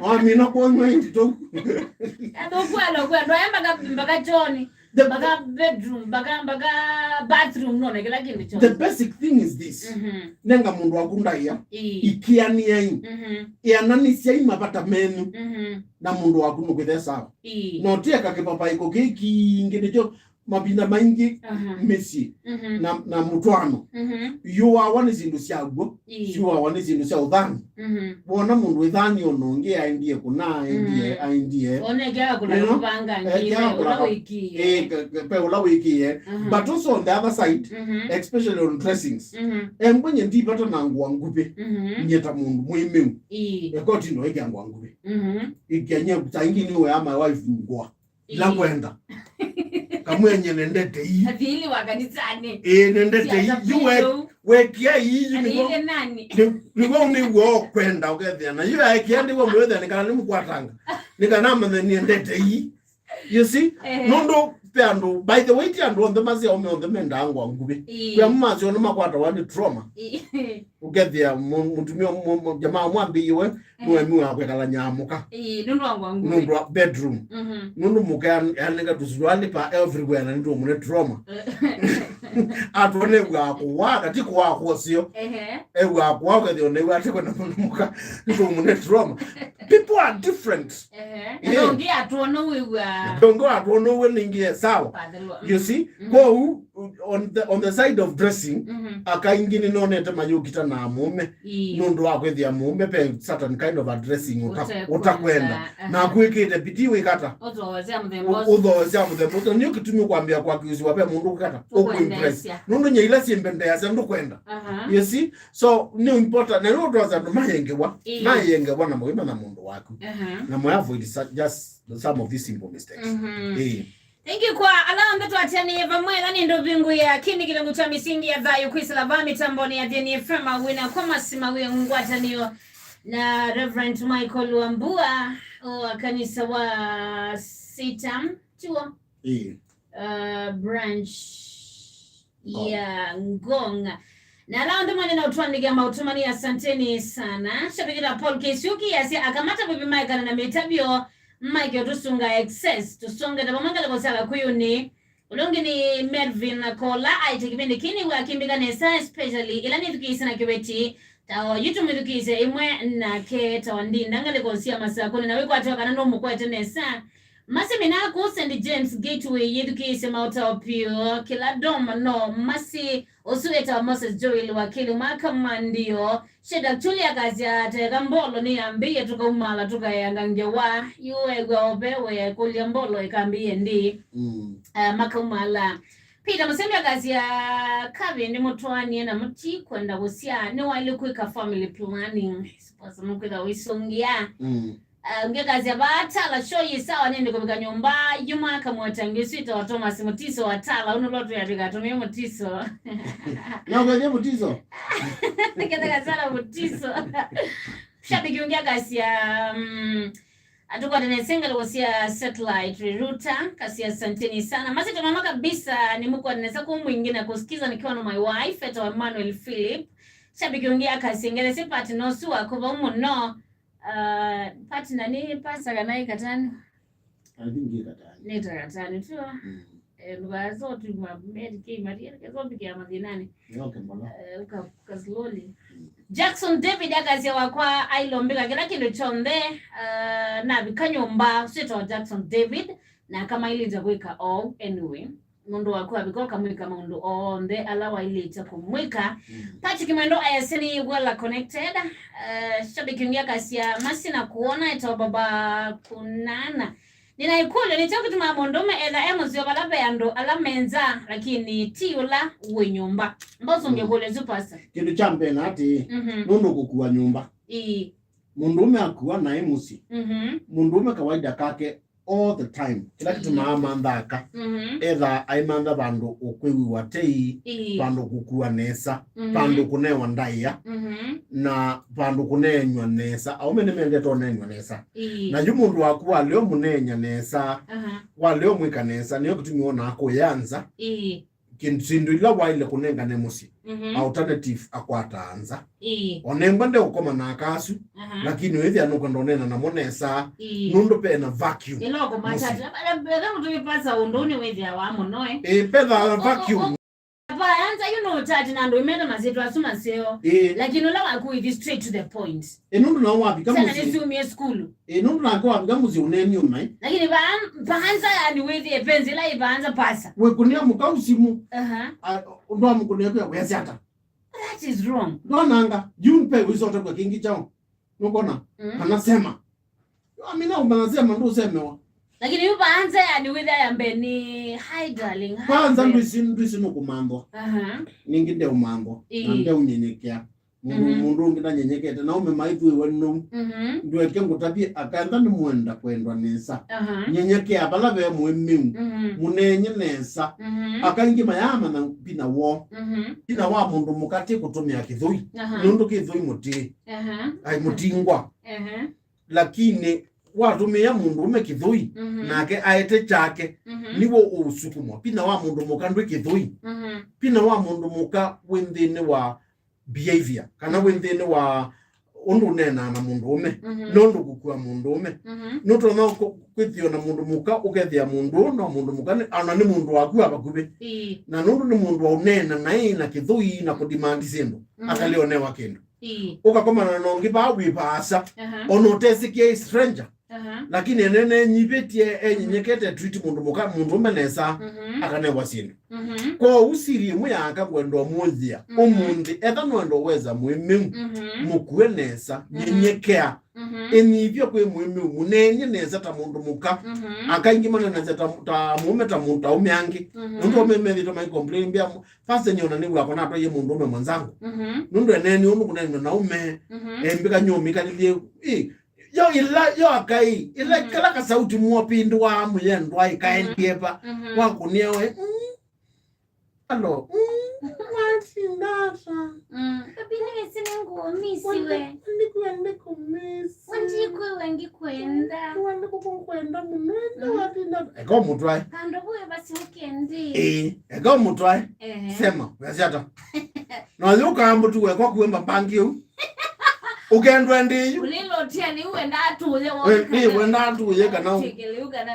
amina kwa mwindi to ndo kwa ndo yamba mpaka choni baga bedroom baga bathroom nona kila kintu choni. The basic thing is this nenga mundu akunda ya ikiania ya nani sia mapata menu na mundu wakuno kwethesa no tie kakipapa iko kiki nginejo mabina maingi Messi na mutwano you are one zindu cia gwo you are one zindu cia uthani bona mundu ithani ononge aindie kuna aindie onega kuna kubanga ngire ula wiki pe ula wiki but also on the other side especially on dressings mbonye ndipata na ngwa ngupe nyeta mundu muimeu ekoti no ege ngwa ngupe ikenye kutangi ni we ama wife ngwa la kwenda kamwenye nendete hii afili wakanisane nendete hii wekia hii nigo ni wo kwenda ukethia na yu akia ndi wo mwethe nikana nimkwatanga nikana mane nendete hii You see? Nondo peando by the way and on the mazi on the menda angwa ngubi. Kwa mazi on makwata wani trauma. Get there mutumio jamaa mwambi iwe muwe akwekala nyamuka. Nondo angwa ngubi. Nondo bedroom. Nondo muka yanega tusuwali pa everywhere na nito mune trauma. Atone wakuwaga tiku wako sio. Wakuwaga the only way atiko na muka nito mune trauma. People are different. Don't get to know we were. Don't go out no winning sawa. You see? Go on the side of dressing. Akaingini no nete mayukita na mume. Nundu wako the mume pe certain kind of addressing utakwenda. Na kuikite pitiwe kata. Ozo zamu the moto nyo kitumi kwambia kwa kiuzi wape mundu kata. Impress. Nundu nyeila simbende ya sendu kwenda. You see? So ni important na nundu waza mayengewa. Mayengewa na muhima na mundu wako. Na muyavu just some of these simple mistakes. Thank you kwa alama mbetu Athiani Vamwela ni ndo bingu ya kini kilangu cha misingi ya dhayo kuisala vami tamboni ya Athiani Frema wina kwa Mercy Mawia ngwata niyo na Reverend Michael Wambua wa kanisa wa Sitam chuo branch ya Ngonga na alama ndo mwane na utuwa nigama utumani asanteni sana shabikita Paul Kesuki yasi akamata bibi Michael na mitabio Mike tusunga excess tusunga na mamangala kwa sala kuyuni ulongi ni Melvin Kola aite kipindi kini wa kimbiga nesa especially ilani tukisi na kiweti tawa YouTube tukisi imwe na ke tawandi ndangale kwa siya masakoni na wiko atoka na nomu kwa nesa Mercy Minaku St. James Gateway yedukisi mauta opio kila doma no Mercy osueta Moses Joel wakili makamandio sheda tulia kazi ya tega mbolo ni ambiye tukaumala tukayangangewa yuwe obewe kulia mbolo ikambiye ndi makaumala Peter Musembya kazi ya kabi ndi mutwani na muti kwenda kusia ni wali kuika family planning suppose mukwenda wisongia kazi ya batala show yisawa nende kubika nyumba yuma kamwatangi sita wa Thomas Mutiso watala unuloto ya bika tumie Mutiso na ugaje Mutiso nikataka sana Mutiso shabiki ungia kazi ya atuko atenesenga likosia satellite router kasi ya santeni sana Mercy mama kabisa ni mko anaweza kumwingine kusikiza nikiwa na my wife eto Emmanuel Philip shabiki ungia kazi ngele sipati no suwa kuba umuno pati nani pasa kanai katani alipingi katani neta katani tu lugazo tu medicate maria kezo bikia madinani yoke mbona slowly Jackson David akazi wakwa ailombeka kila kindu chonde na bikanyomba sito Jackson David na kama ile itakuika all anyway mundu wakwa bikoka mwika mundu onde alawa ile itakumwika Patrick Mwendo ayaseni wala connected shabiki ngia kasi ya Mercy na kuona ita baba kunana ninaikule nitoka tuma mondome ela emozio balabe ando alamenza lakini tiula uwe nyumba mbozo ngekole zupasa kindu champe na ati mundu kukua nyumba mundume akuwa na emusi mundume kawaida kake all the time kila kitu mama ndaka either aimanda bandu okwewi watei bandu kukua nesa bandu kunewa ndaya na bandu kunenywa nesa au mende to nenywa nesa na yumundu wakuwa leo munenya nesa wa leo mwika nesa niyo kutumiona ako yanza kinsindu ila waile kunenga nemusi alternative akwata anza onembande ukoma na akasu lakini wethi anukondonena na monesa nundu pe na vacuum iloko matata bala mtu pasa undoni wethi awamo noe pedha vacuum anza tati nando imenda mazetu asuma seo lakini ulawa kuithi straight to the point nundu na wapi kama sana nisumie school nundu na kwa wapi kama uneni umai lakini baanza yani wethi epenzi la ibaanza pasa we kunia mukausimu ndo amukunia kwa yasiata that is wrong nanga jumpe wizote kwa kingi chao nukona anasema amina ubanasema ndo usemewa lakini yubaanza yani wethi ayambeni hi darling kwanza ndisi nukumambo ninginde umambo nande unyenyekea mundu ngina nyenyekete na ume maitu iwenu ndio kengo tabi akanda ni mwenda kwendwa nesa nyenyekea bala be muemiu munenye nesa akangi mayama na pina wo pina wa mundu mukati kutumia kithui nundu kithui muti ai mutingwa lakini watumia mundu ume kithui nake aete chake niwo usukumwa pina wa mundu muka ndwi kithui pina wa mundu muka withini wa behavior kana withini wa undu nena na mundu ume nondu gukua mundu ume nuto na kwithio na mundu muka ukethia mundu no mundu muka ana ni mundu waku abakubi na nundu ni mundu wa unena na ina kithui na kudemand sindu akalionewa kindu ukakomana nongi ba wipasa onotesikie stranger lakini enene nyibetie enyenyekete treat mundu muka mundu menesa akanewa sindu ko usiri muyaka kwendo munzia umundi etha nwendo weza mwemeu mukwenesa nyenyekea enivyo kwe mwemeu munenye nesa ta mundu muka akaingimana nesa ta mume ta mundu umyangi nundu umemeli to my complain bia first nyona ni wako na to ye mundu ume mwanzangu nundu eneni unu kunena na ume embika nyomi kalilie yo akai ila kala ka sauti muopindu wa muyendo ai kaendiepa wakuniewe Hello. Ndasa. Kabini mesene ngomisiwe. Ndikuende kumisi. Ndikuwe wengi kwenda. Wende kukwenda munenda watinda. Ego mutwae. Kando buwe basi weekendi. Ego mutwae. Sema, wasiata. Na yuka ambutu wekwa kuwemba bangi u. Ukendwa ndi. Ulilo tia ni uenda atuye wote. Uenda atuye kana. Tikeliuka na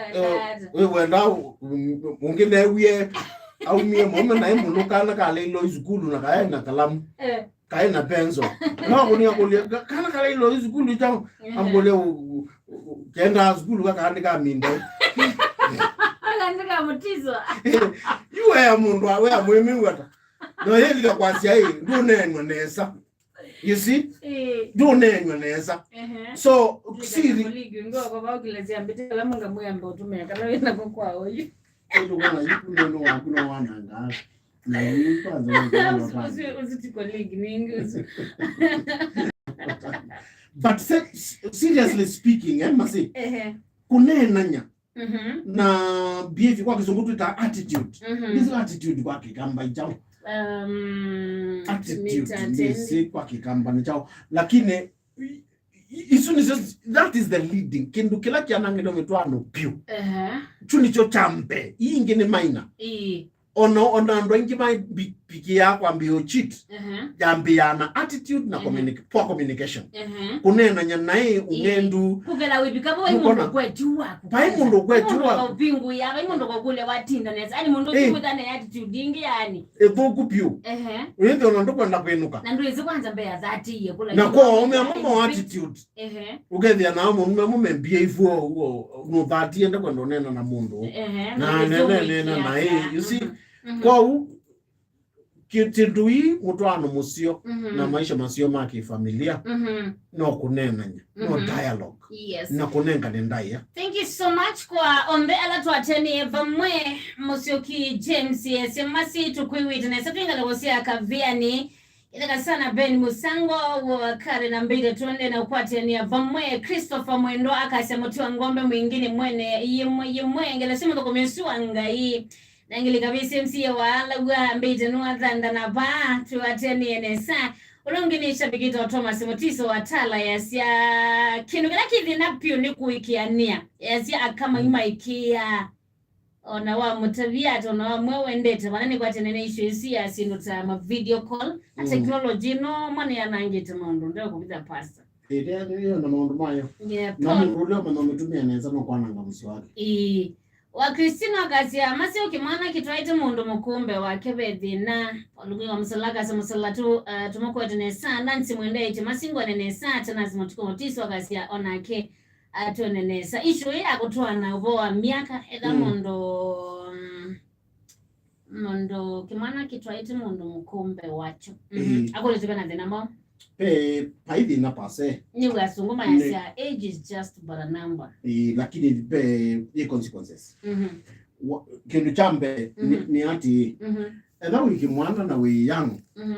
wenda. Uenda ungine wiye. Au mie mama na imu kana kale ilo izukulu na kaya na kalamu kaya na penzo na kunia kulia kana kale ilo izukulu changu ambole kenda izukulu kakaandika minde akaandika mutizo yuwe ya mundu awe amwemi wata no yeli ka kwasia hii ndunenwa nesa you see ndunenwa nesa so siri ngo kwa ba ukilezea mbete la munga muyamba utumeka na wena kwa oyi ndio wana yuko ndio wakuna wananga na yuko uzitiko ligi mingi but seriously speaking Mercy kunenanya na behavior kwa kizungu tuita attitude hizo attitude kwa kikamba chao attitude ni kwa kikamba ni chao lakini that is the leading kindu kila kianangendo mitwano piu chunicho chambe hii ngine minor ono ndo ingi mai piki yako ambio cheat jambiana attitude na poor communication kunena nyanae ungendu kugela wibika boy mundu kwetua pai mundu kwetua ubingu ya bai mundu kokule watinda neza ani mundu kimutane attitude ingi yani evoku piu uende ono ndo kwenda kwenuka na ndo izi kwanza mbeya zati ye kula na kwa mama attitude ugethia na mundu mume behave wo no thati ende kwenda nena na mundu na nena na you see kwa kitidui mutwano musio na maisha masio maki familia no kunenanya no dialogue na kunenga ndaya. Thank you so much kwa ombe ala to Athiani vamwe musio ki James Mercy tukwiwita na sapinga logosia Athiani ila sana Ben Musango wa kare na mbide tuende na kwa Athiani vamwe Christopher Mwendo akasemotiwa ngombe mwingine mwene yemwe ngela sema to komesua ngai nangili kabisa msiye wala gwa mbite nuadhanda na ba tu Athiani enesa ulongini shabikito Thomas Motiso watala yasia kinugala kidina pio ni kuikiania yasia akama imaikia ona wa mutavia ona wa mwendete banani kwa tenene issue isia sinota ma video call na technology no mani yanangite mondo ndio kubiza pasta ndio na mondo mayo na mungu leo mmetumia neza no kwana ngamusi wake wa Kristina gazia Mercy ukimana kitwaite mundu mukumbe wake bedina olugiwa msalaka samusalatu tumoko tenesa nansi mwendete masingo nenesa tena zimotuko Motiso gazia onake atonenesa issue ya kutoa na uboa miaka eda mondo kimana kitwaite mundu mukumbe wacho akolezeka na dena paidi na pase ni wasunguma ya age is just but a number lakini consequences kindu chambe ni ati eda wiki mwana na we young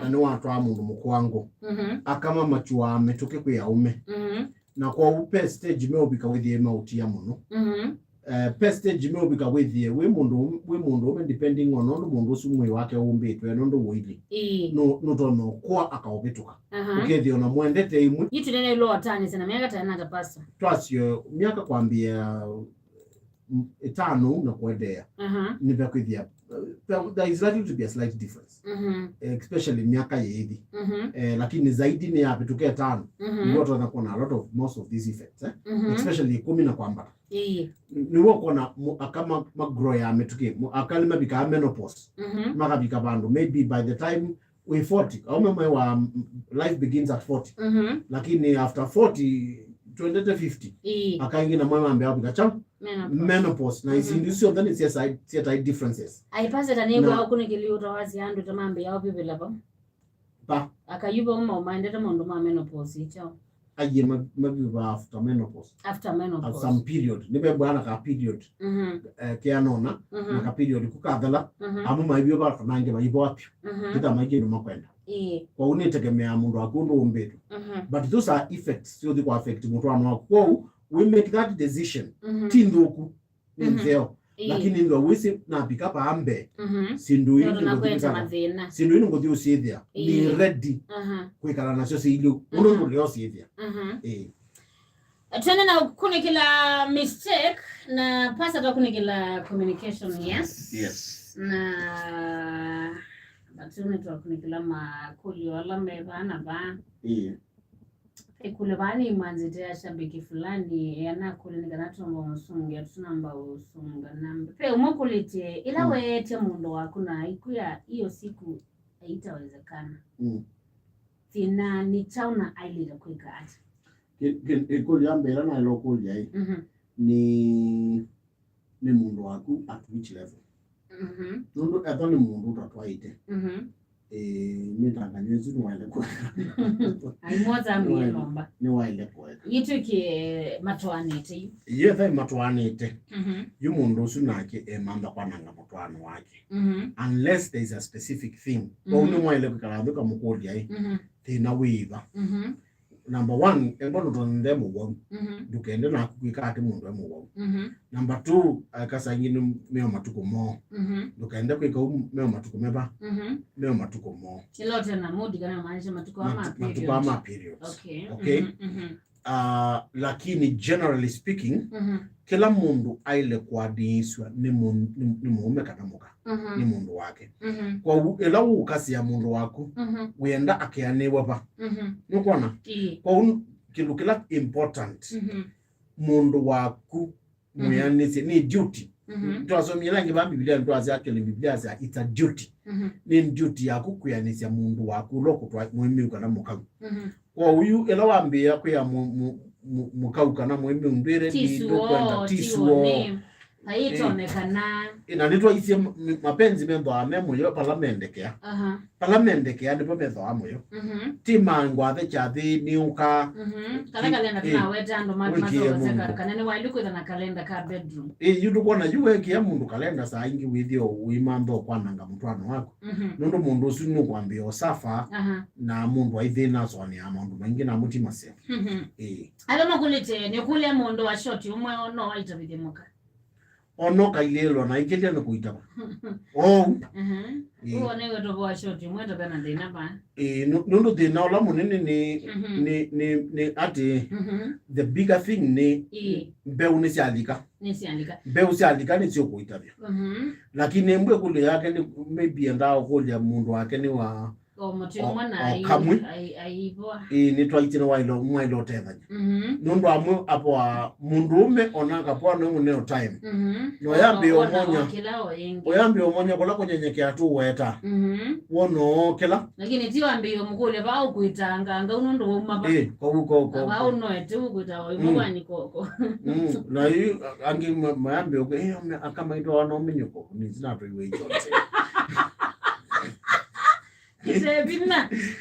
ani watu wa mundu mukwangu akama machua metoke kwa yaume na kwa upe stage me obika withie mauti ya muno Pestage me obika withie we mundu depending on mundu sumwe wake umbitwe nondo woili no tono kwa akaobituka ukethio na mwendete imwe yitu nene lo Athiani sana miaka tana ta pastor twasio miaka kwambia 5 na kuendea ni vya kwithia there is likely to be a slight difference especially miaka yethi lakini zaidi ni apituke 5 ni watu wanakuwa na a lot of most of these effects especially 10 na kwamba ni wako na kama magro ya ametuke akalima bika menopause makabika bandu maybe by the time we 40 au mama wa life begins at 40 lakini after 40 2050 akaingi na mama ambaye abika menopause na isindusio then it's side differences aipase tanego au kunigilio tawazi andu tamambe yao bibela pa akayuba umaende tamondo ma menopause chao aye mabiba after menopause some period nibe bwana ka period kianona na ka period kukathala amu maibio ba fanange baibo wapi kita maige no makwenda kwa unitegemea mundu akundu umbetu but those are effects so they affect mundu wako we make that decision tindoku nzeo lakini ndo wisi na pick up ambe sindu ino ngodi usithia ni ready kwikala nacio siilio uno ndio usithia tena na kunikila mistake na pasa ta kunikila communication yes na batune to kunikila makuli wala mebana ba kule bani manzitea shabiki fulani yana kulinga tombo musungi tunamba usunga namba pe umokulite ila wete mundo wako na ikuya hiyo siku haitawezekana tina ni chauna ailida kwika ati ikuli ambera na lokuli ai ni mundo wako at which level nundo athoni mundo utatwaite mitanganyezi ni wale kwa aimoza miyomba ni wale kwa yituke matwanete yethe matwanete yumundu sunake mamba kwananga mutwano wake unless there is a specific thing oni wale kwa duka mukodi ai tina wiva number 1 embono tonde muwo dukende na kukwika ati mundu emuwo number 2 akasangini meo matuko mo dukende kwika meo matuko meba meo matuko mo ilote na modi kana maanisha matuko ama period okay lakini generally speaking kila mundu aile kwa diiswa ni muume kana muka ni mundu wake kwa ela ukasi ya mundu wako wenda akianewa pa nukona kwa kindu kila important mundu wako muyanisi ni duty tuasomia langi ba Biblia ntuazi akele Biblia za it's a duty ni duty yako kuyanisi ya mundu wako lokutwa muhimu kana muka kwa huyu ela wambia kwa mukauka na mwembe umbere ni kwenda tisuo haitonekana inanitwa isi mapenzi mendo amemo yo parlamentekea parlamentekea ndipo mendo amoyo timango athe chathi niuka kalenda tunaweta ando mazozeka kanene wailuko na kalenda ka bedroom yudu kona yuwe kia mundu kalenda saa ingi withio uimambo kwananga mutwano wako nondo mundu usu nukwambia osafa na mundu aithina swani ya mundu maingi na mutima se aloma kulite ni kule mundu wa shoti umwe ono waitabidemuka ono kailelo na ikele na kuitaba uone weto kwa shoti mweto kana ndina ba nondo dina ola munene ni ati the bigger thing ni mbeu nisialika ni sio kuitabia lakini mbwe kule yake ni maybe ndao kule mundu wake ni wa kamwe ni twaitino wailo tethanya nundu amwe apo mundume onanga pwana neo time no yambe omonya kola kunyenyekea tu weta wono kila lakini tiwambe omukule ba ukuitanga anga unondo womaba ko ba uno etu ukuita omubani koko na yi angi mayambe akama ito wana ominyoko ni sinato iwe ijonse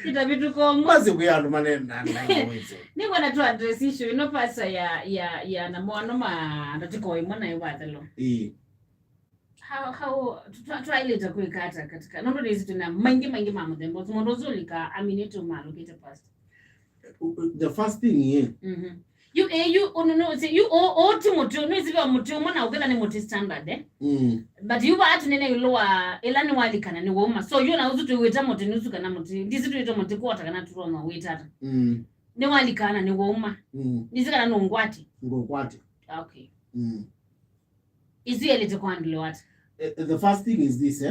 kita vitu kwa mwazi kuyandu manena ni wana tu address issue ino pasa ya na mwana ma ndatiko imona iwadalo how try ile takuikata katika nondo hizi tuna mangi mama dembo tumondo zulika amineto malo kita past the first thing you no say you Timothy no is mutu na ugela ni mutu standard but you ba atune ne lowa ela ni wali kana ni woma so you na uzutu weta mutu nusu kana mutu ndisitu weta mutu kwata kana turo no weta ne wali kana ni woma ndizikana no ngwati okay izi elete kwandile what the first thing is this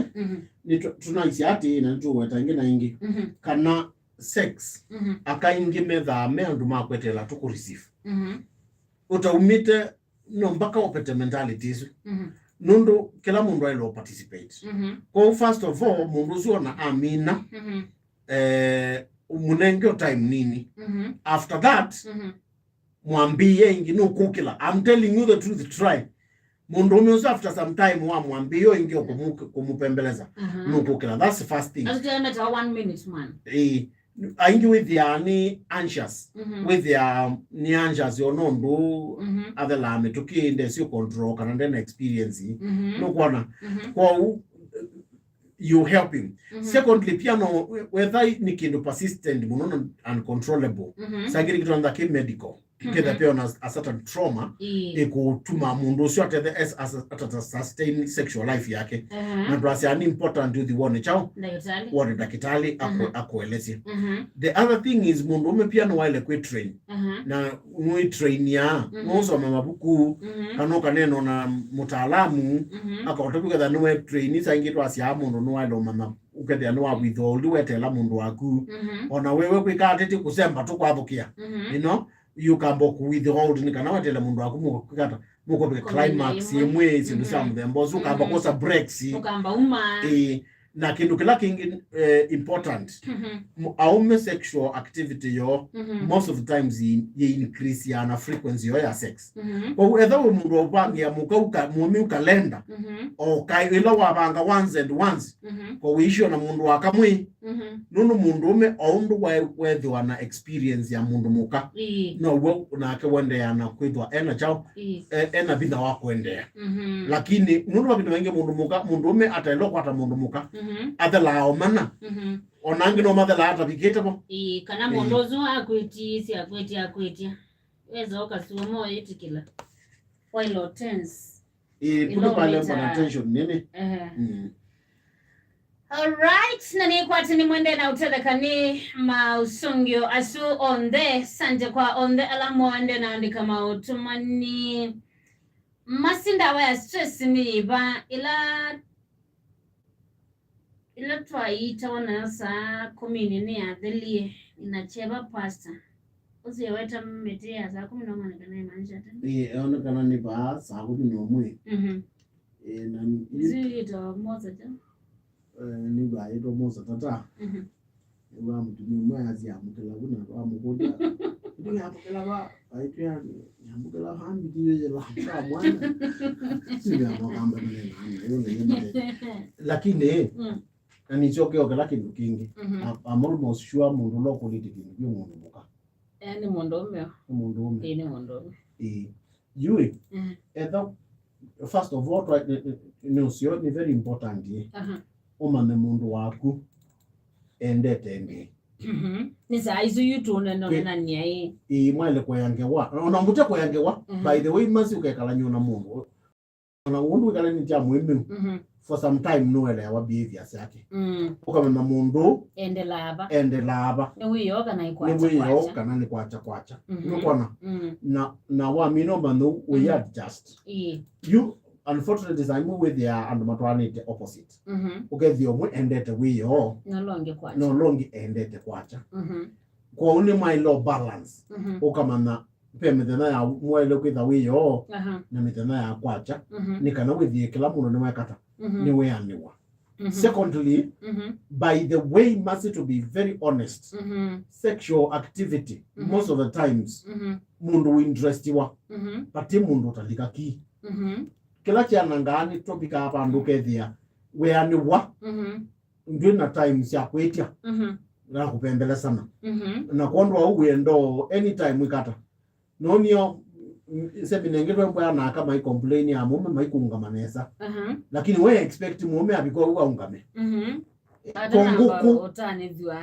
ni tunaisi ati na ntu weta ngina ingi kana sex akaingi metha mendu makwetela tuku receive utaumite no mpaka opete mentalities nundu kila mundu ailo participate kwa first of all mundu zona amina munenge time nini after that mwambie ingi no kukila I'm telling you the truth try mundu umeoza after some time wa mwambie ingi kumupembeleza no kukila that's the first thing as just 1 minute man aingi with their anxious with their ni anxious yonondo adela metukinde sio control kana ndena experience no kwana kwa you help him secondly piano whether ni kindu persistent munono uncontrollable sagiri kitonda ki medical kida pia na a certain trauma ekutuma mundu sio at sustain sexual life yake na plus ani important to the one chao what dakitali akoelezi the other thing is mundu umepia wale kwe train na mwe train ya mozo mabuku kanoka neno na mutaalamu akotokuka that no train sangitwa sia mundu no wale mama ukethia no withhold wetela mundu waku ona wewe kwikatete kusemba to kwathukia you know you can book withhold ni kana watela mundu akumukata muko be climax yemwe sindu samu thembo ukamba kosa breaks ukamba uma na kindu kila kingi important aume sexual activity yo most of the times ye increase ya na frequency yo ya sex kwa either mundu obangia mukauka mumi kalenda o kai ila wabanga once and once kwa wisho na mundu akamwe nunu mundu ume oundu wethi wana experience ya mundu muka no wo na ke wende ya na kwithwa ena chao ena bitha wa kwendea lakini nunu babindu wenge mundu muka mundu ume ataelo kwata mundu muka adela omana onangi no madela ata bigeta bo kana mondozo akweti wezo kasumo yetikila while tense put pale for attention nene all right nani kwati ni mwende na utadaka ni mausungyo asu on the sanje kwa on the alamo ande na andika mautumani masinda wa stress ni ba ila twaita wana saa 10 ni adelie inacheba pasta uzi weta mmetia saa 10 na mwana kana manisha tena ona kana ni ba saa 10 na zito moza tu ni ba ito moza tata wa mtu mmoja aziamukela kuna kwa mkoja ndio hapo kila ba aitu ya mukela hambi tiye la kwa mwana sio kama nani lakini and it's okay okala kindu kingi I'm almost sure mundu lo politiki ni mundu muka ni mundu ume you first of all no sio ni very important umane mundu waku endete ni saizu yutu na nia mwele kwa yangewa onambuta kwa yangewa by the way masi ukekala nyona mundu ona mundu ukala ni jamu emu for some time no ele wa behaviors yake ukamema mundu endelaba niwiyo kana ni kwacha nokona na wa mino bando we adjust you unfortunately I move with their and maternity opposite okay the omu endete wiyo no longi endete kwacha kwa uni my low balance ukamana pemethana ya mwele kwitha wiyo na methana ya kwacha nikana withie kila mundu ni wekata ni weaniwa secondly by the way must to be very honest sexual activity most of the times mundu interestiwa pati mundu utalika ki kila kiana ngani topika hapa ndukethia weaniwa ndio na times ya kwetia na kupembele sana na kondwa uwendo anytime wikata nonio sebi nengetwa mpa na kama complain ya mume maikunga manesa lakini we expect mume abiko uungame konguku utanithwa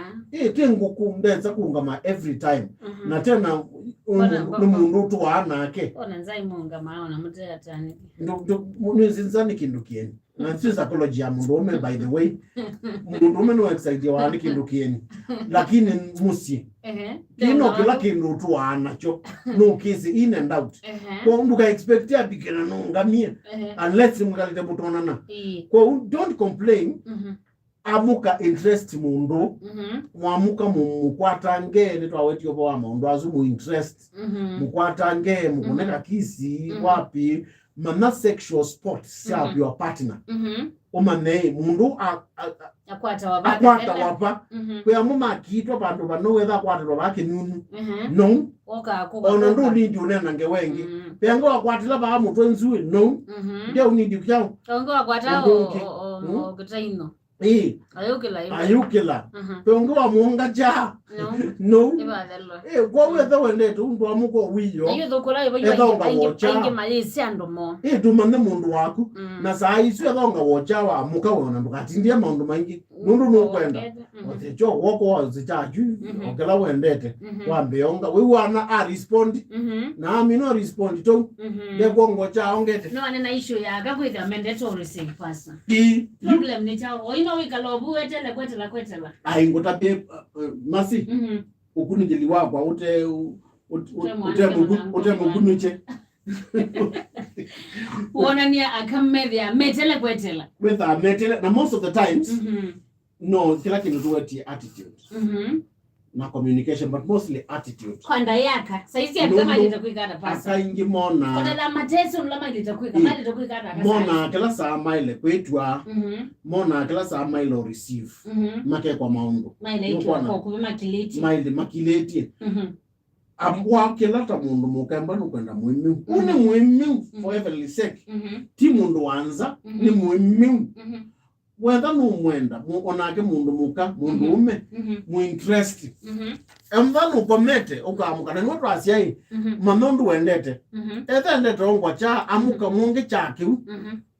kinguku ndeza kungama every time na tena umuntu tu anake ona nzai munga maona mutera atani ndo nizinzani kindu kieni na si psychology ya mundume by the way mundume no excited wa kindu kieni lakini musi kino kila kindu tu anacho no kisi in and out kwa mbuka expect ya bigena no ngamia unless mkalete mutonana kwa don't complain amuka interest mundu mwamuka mukwatange nitwa wetyo kwa mundu azumu interest mukwatange mukoneka kisi wapi mana sexual sports ya your partner umane mundu akwata wapa kwa muma kitwa bandu bano wetha kwata babake nunu no ono ndo nindi unena nge wengi pengo wakwatila ba mutwe nzui no ndio unidi kyao pengo wakwata o kutaino ayukila pengo wa muonga ja no kwa wetha wendete undu amuko wiyo ayo dokola inge malisi andomo tumane mundu waku na saa isu yadonga wocha wa muka wona ndukatindie maundu maingi mundu nukwenda otecho woko wazitaju okela wendete wambeyonga we wana a respond na amino respond to de gongo cha ongete no anena issue ya gakwitha mendeto receive person problem ni cha oino wikalobu wetele kwetela aingotape masi ukunijeli wako ute mugunuche uonania akamedhia metele kwetela with a metele na most of the times no kila kitu tuweti attitude na communication but mostly attitude kwanda yaka saizi kama litakuikata pasa akaingi mona kwa la mateso lama litakuika mali litakuikata mona kila saa maile kwetwa mona kila saa maile receive make kwa maundu maile kwa kupima kileti maile makileti amwa kila ta mundu mukamba nukwenda muhimu une muhimu for heavenly sake ti mundu wanza ni muhimu whether no mwenda onake mundu muka mundu ume mu interest emvano komete ukamuka na ngoto asiai manondo wendete ndete ongwa cha amuka munge chaki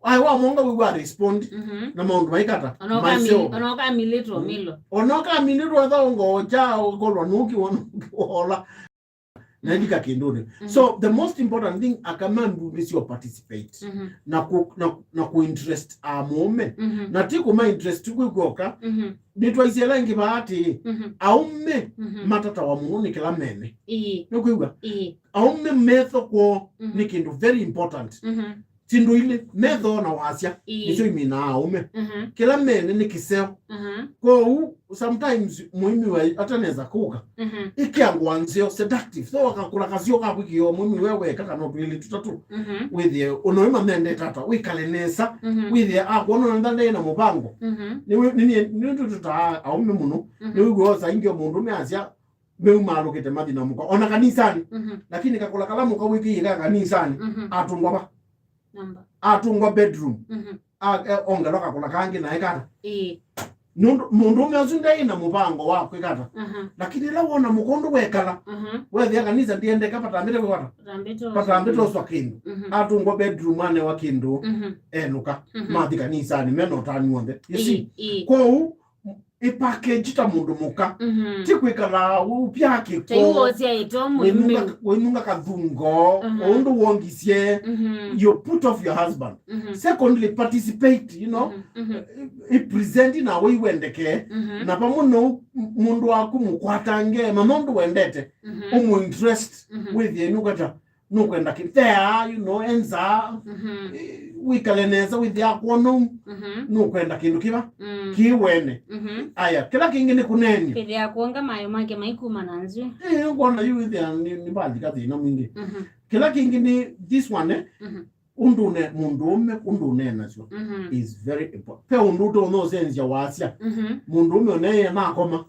ai wa monga we wa respond na mundu maikata onoka militro milo onoka militro za ngo cha kolwa nuki wona naandika kinduri so the most important thing akamandu is your participate na ku interest amome na tiko ma interest kugoka nitwa isialengi bahati aume matata wa mununi kila mene nokuiwa aume metho ko ni kindu very important tindu ile metho na wasia nicho imina aume kila mene ni kiseo ko sometimes muhimi wa ataneza kuka ikiangwanzio seductive so wakakula kazio kabikio muhimi wewe kaka no really tutatu with you unoima mende tata wikalenesa with you akwono ndande na mupango ni tututa aume muno ni ugoza ingio mundu meazia meumalo kete madina muka ona kanisani lakini kakula kalamu ka wiki ika kanisani atungwa ba atungwa bedroom ongalo kakula kangi na ikata mundu meazunga ina mupango wako ikata lakini la wona mukondo wekala wewe kanisa ndiende kapatambite kwata patambite oswakini atungwa bedroom ane wakindu enuka mathi kanisani meno tani wonde you see ko ipackage ta mundu muka tikwikala upyake ko wenunga kadhungo ondo wongisie you put off your husband secondly participate you know present na we wendeke na pamuno mundu waku mukwatange mamondo wendete umu interest with you nukata nukwenda there you know enza wikaleneza with yakwono nukwenda kindu kiba kiwene aya kila kingine kuneni kidi yakuonga mayo make maikuma nanzi ngona you with ni bandi kazi na mwingi kila kingine this one undune mundume undune nazo is very important pe unduto no sense ya wasia mundume oneye na koma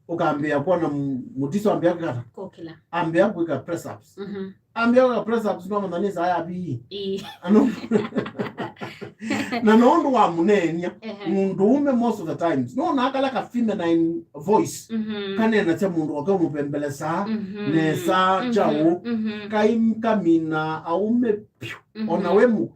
ukambia kwa mutiso ambia kata kokila ambia kwa press ups ambia kwa press ups no manani za ya bi ano na nondo wa munenya mundu ume most of the times no na akala ka feminine voice kane na cha mundu akamupembelesa nesa chao kamina aume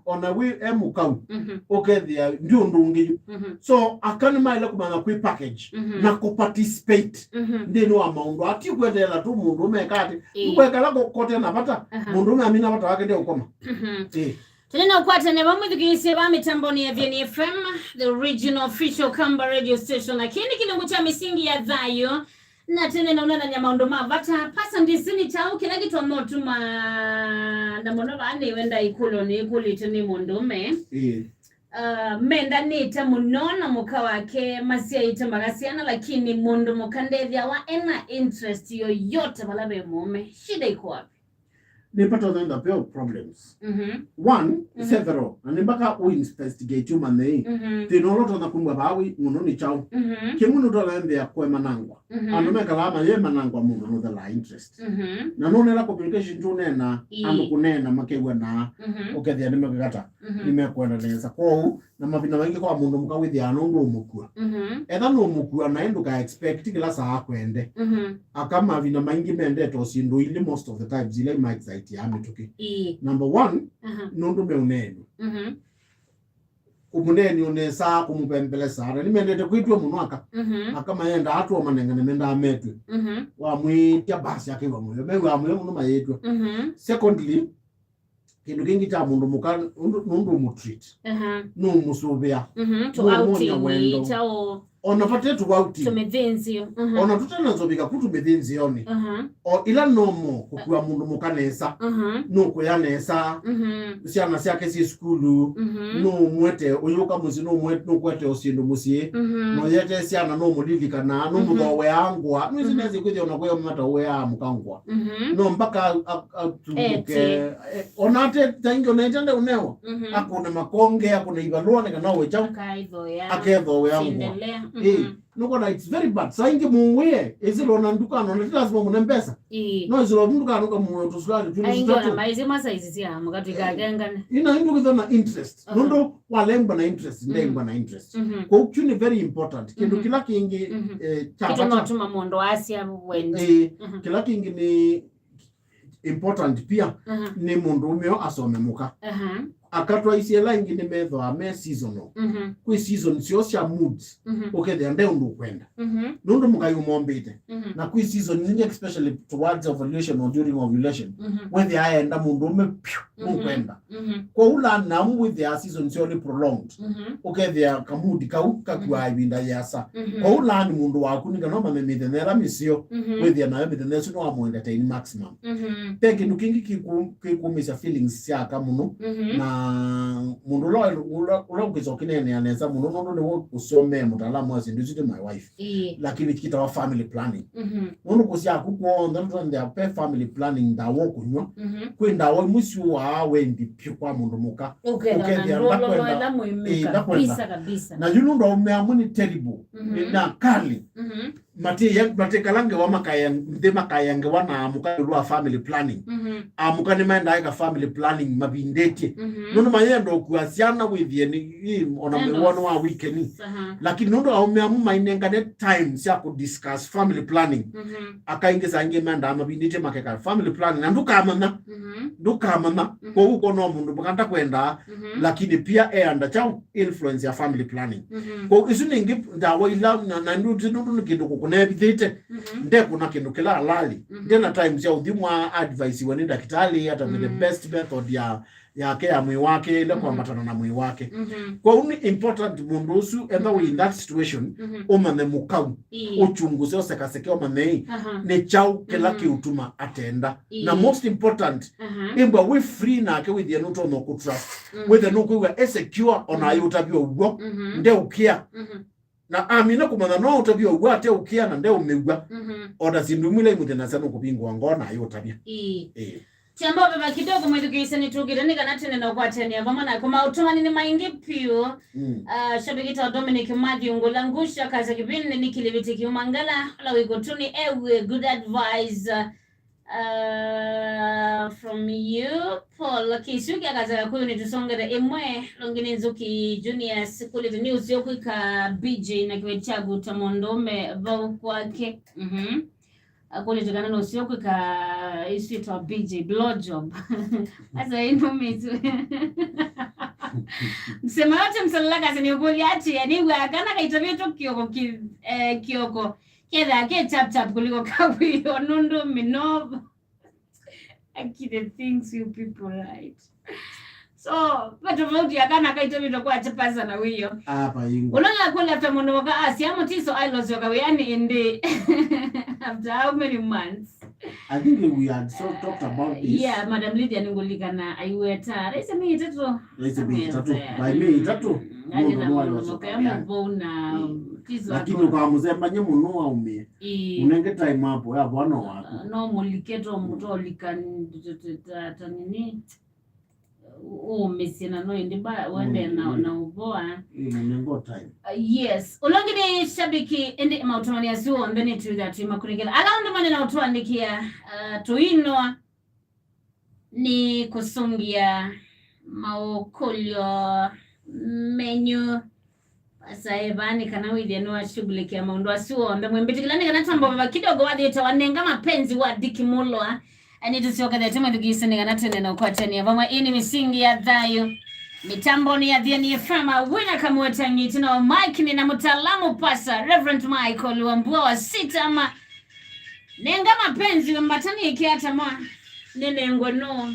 ona we emukau okethia ndio ndungi so akani maile kumana ku package na ku participate ndino wa maundu ati kwendela tu mundu umekati kwekala kote na pata mundu amina pata wake ndio ukoma Tena ukwata ne bamwithikise ba mitamboni ya Athiani FM, the original official Kamba radio station. Lakini kilungu cha misingi ya Thayo na tena naona na nyamaundo mavata pasa ndisini chao kila kitu amotuma na mono bane wenda ikulo ni ikulite ni mundume. Menda nita munona muka wake masia ita magasiana lakini mundu mukandethia wa ena interest yoyote balabe mume. Shida iko wapi? Nipata unaenda pia problems. One, several. Na nibaka investigate you manei. Tinoloto na kumwa bawi munoni chao. Kimuno dola ende ya kwe manangwa. Anume kalama ye manangwa mundu no the interest. Na nune la communication tu nena ando kunena makewa na okethia nimekata. Nimekwenda neza kwa na mabina wengi kwa mundu mukawithi anongo umukua. Etha no umukua na endo ka expect kila saa kwende. Akama vina maingi mende to sindo ili most of the time zile my anxiety amituki. Number one, nundu meunenu. Kumuneni unesa kumupembelesa. Ni mendete kuitwa munwaka. Akama yenda atu wa manengane menda ametwe. Wa mwitia basi yake wa mwe. Mewe wa mwe munu mayetwe. Secondly, kindu kingi cha mundu muka nundu mutreat. Numusubia. To outing chao. Ona patetu wauti. Tumethenzio. Ona tutana zobika kutu methenzi ni. O ila nomo kukua mundu mukanesa. Nuko ya nesa. Siana siake si skulu. No mwete uyuka musi no mwete no kwete osindu musi. No yete siana no mudilika na no mudo we angwa. Nisi nezi kuthi onakwe mata we amukangwa. No mpaka tumuke. Onate tangi onetende unewa. Akune makonge akune ibaluane kana we chao. Akedho we angwa. Nuko na it's very bad. Saingi muwe ezilo na ndukano na lazima munembesa. No ezilo ndukano ka muwe tusulali tuni. Aingo na maize masize sia mukati kagengane. Ina nduko na interest. Nondo walemba na interest ndemba na interest. Kwa ukuni very important. Kindu kila kingi chapata tuma mondo asia wendi. Kila kingi ni important pia ni mundu umeo asome muka. Akatwa isiela ingine metho ame seasonal. Kwi season sio cia moods. Okethia nde undu kwenda. Nundu mukayu mombite. Na kwi season ninge especially towards ovulation or during ovulation. When the aenda mundu ume kwenda. Kwa ula na with the season sio ni prolonged. Okethia kamudi kauka kwa ibinda yasa. Kwa ula ni mundu waku ni kanoma memithenera misio. With the na memithenera no amo entertain maximum. Peki nukingi kikumisa feelings cia kamuno na mundu lo kizokinene aneza mundu no usome mutaalamu wa sinduzi my wife lakini kita wa family planning mundu kusia kuko ndo ndio family planning ndawo kunywa kwenda wa musi wa wendi pikwa mundu muka ukenda kabisa na yuno ndo umeamuni terrible na kali mate kalange wa makayange wana amuka family planning amuka ni menda ka family planning mabindete nono mayendo kuasiana with ye ona mewono wa weekend lakini nono aumeamu mainenga net time sia ku discuss family planning akaingeza nge menda mabindete makeka family planning na nduka amana kwa uko no mundu mukanda kwenda lakini pia anda chao influence ya family planning kwa isuningi ndawo ila na ndu kindu kunebithite nde kuna kindu kila lali ndena times ya udhimwa advice wani daktari hata the best method ya care mwi wake ile kuambatana na mwi wake kwa uni important mundusu and we in that situation omane mukau uchunguze osekaseke omane ne chao kila kiutuma atenda na most important imba we free na ke with the not no trust with the no we secure ona yutabio ugo nde ukia na amina kumana no utabio ugo ate ukia na nde umegwa oda sindumile imutena sana kupingwa ngona yutabia Chambo baba kidogo mwedukise ni tugirani kanatene na kwateni abamana kuma utumani ni maingi pio shabikita Dominic Matthew ngolangusha kaza kibini nikilibiti kiumangala la wigotuni ewe good advice From you Paul Kisuki akaza kuyo nitusongera emwe longine nzuki junior sikuli the news yokwika BJ na kiwechagu tamondome vau kwake akuli tukana no yokwika isitwa BJ blowjob asa ino mitu msema yote msalaka siniukuli ati yani wakana kaitabia to kioko keda ke tap kuliko kawiyo nundu minova the things you people right. So, but about you kana kaito mito kwa chapasa na wiyo. Hapa ingo. Unaona kule after monoga asiamo tiso ilos yoga yani indi after how many months? I think we had so talked about this. Yeah, Madam Lydia ningolika na aiweta. Raise me itatu. By me itatu. Lakini kwa mzemba nye munua umie. Unenge time hapo ya bwana wako. No muliketo mutolika tanini. Messi na no indiba wende na uboa. Nengo time. Yes. Ulongini shabiki indi mautumani ya suo mbeni tu that makunigela. Alaundi mani na utuandikia tuino ni kusungia maukulyo menu asa evani kana widi no shughuli ya maundo asuo mbe mbitikilani kana tambo baba kidogo wadi tawanenga mapenzi wa dikimulwa ani tusioka the tema tugisene kana tene na kwa tani vama ini misingi ya dhayo mitambo ni Athiani frama wina kamwetangi tuna Mike ni na mtaalamu pasa Reverend Michael Wambua wa sita ama nenga mapenzi mbatani ikiata ma nene ngono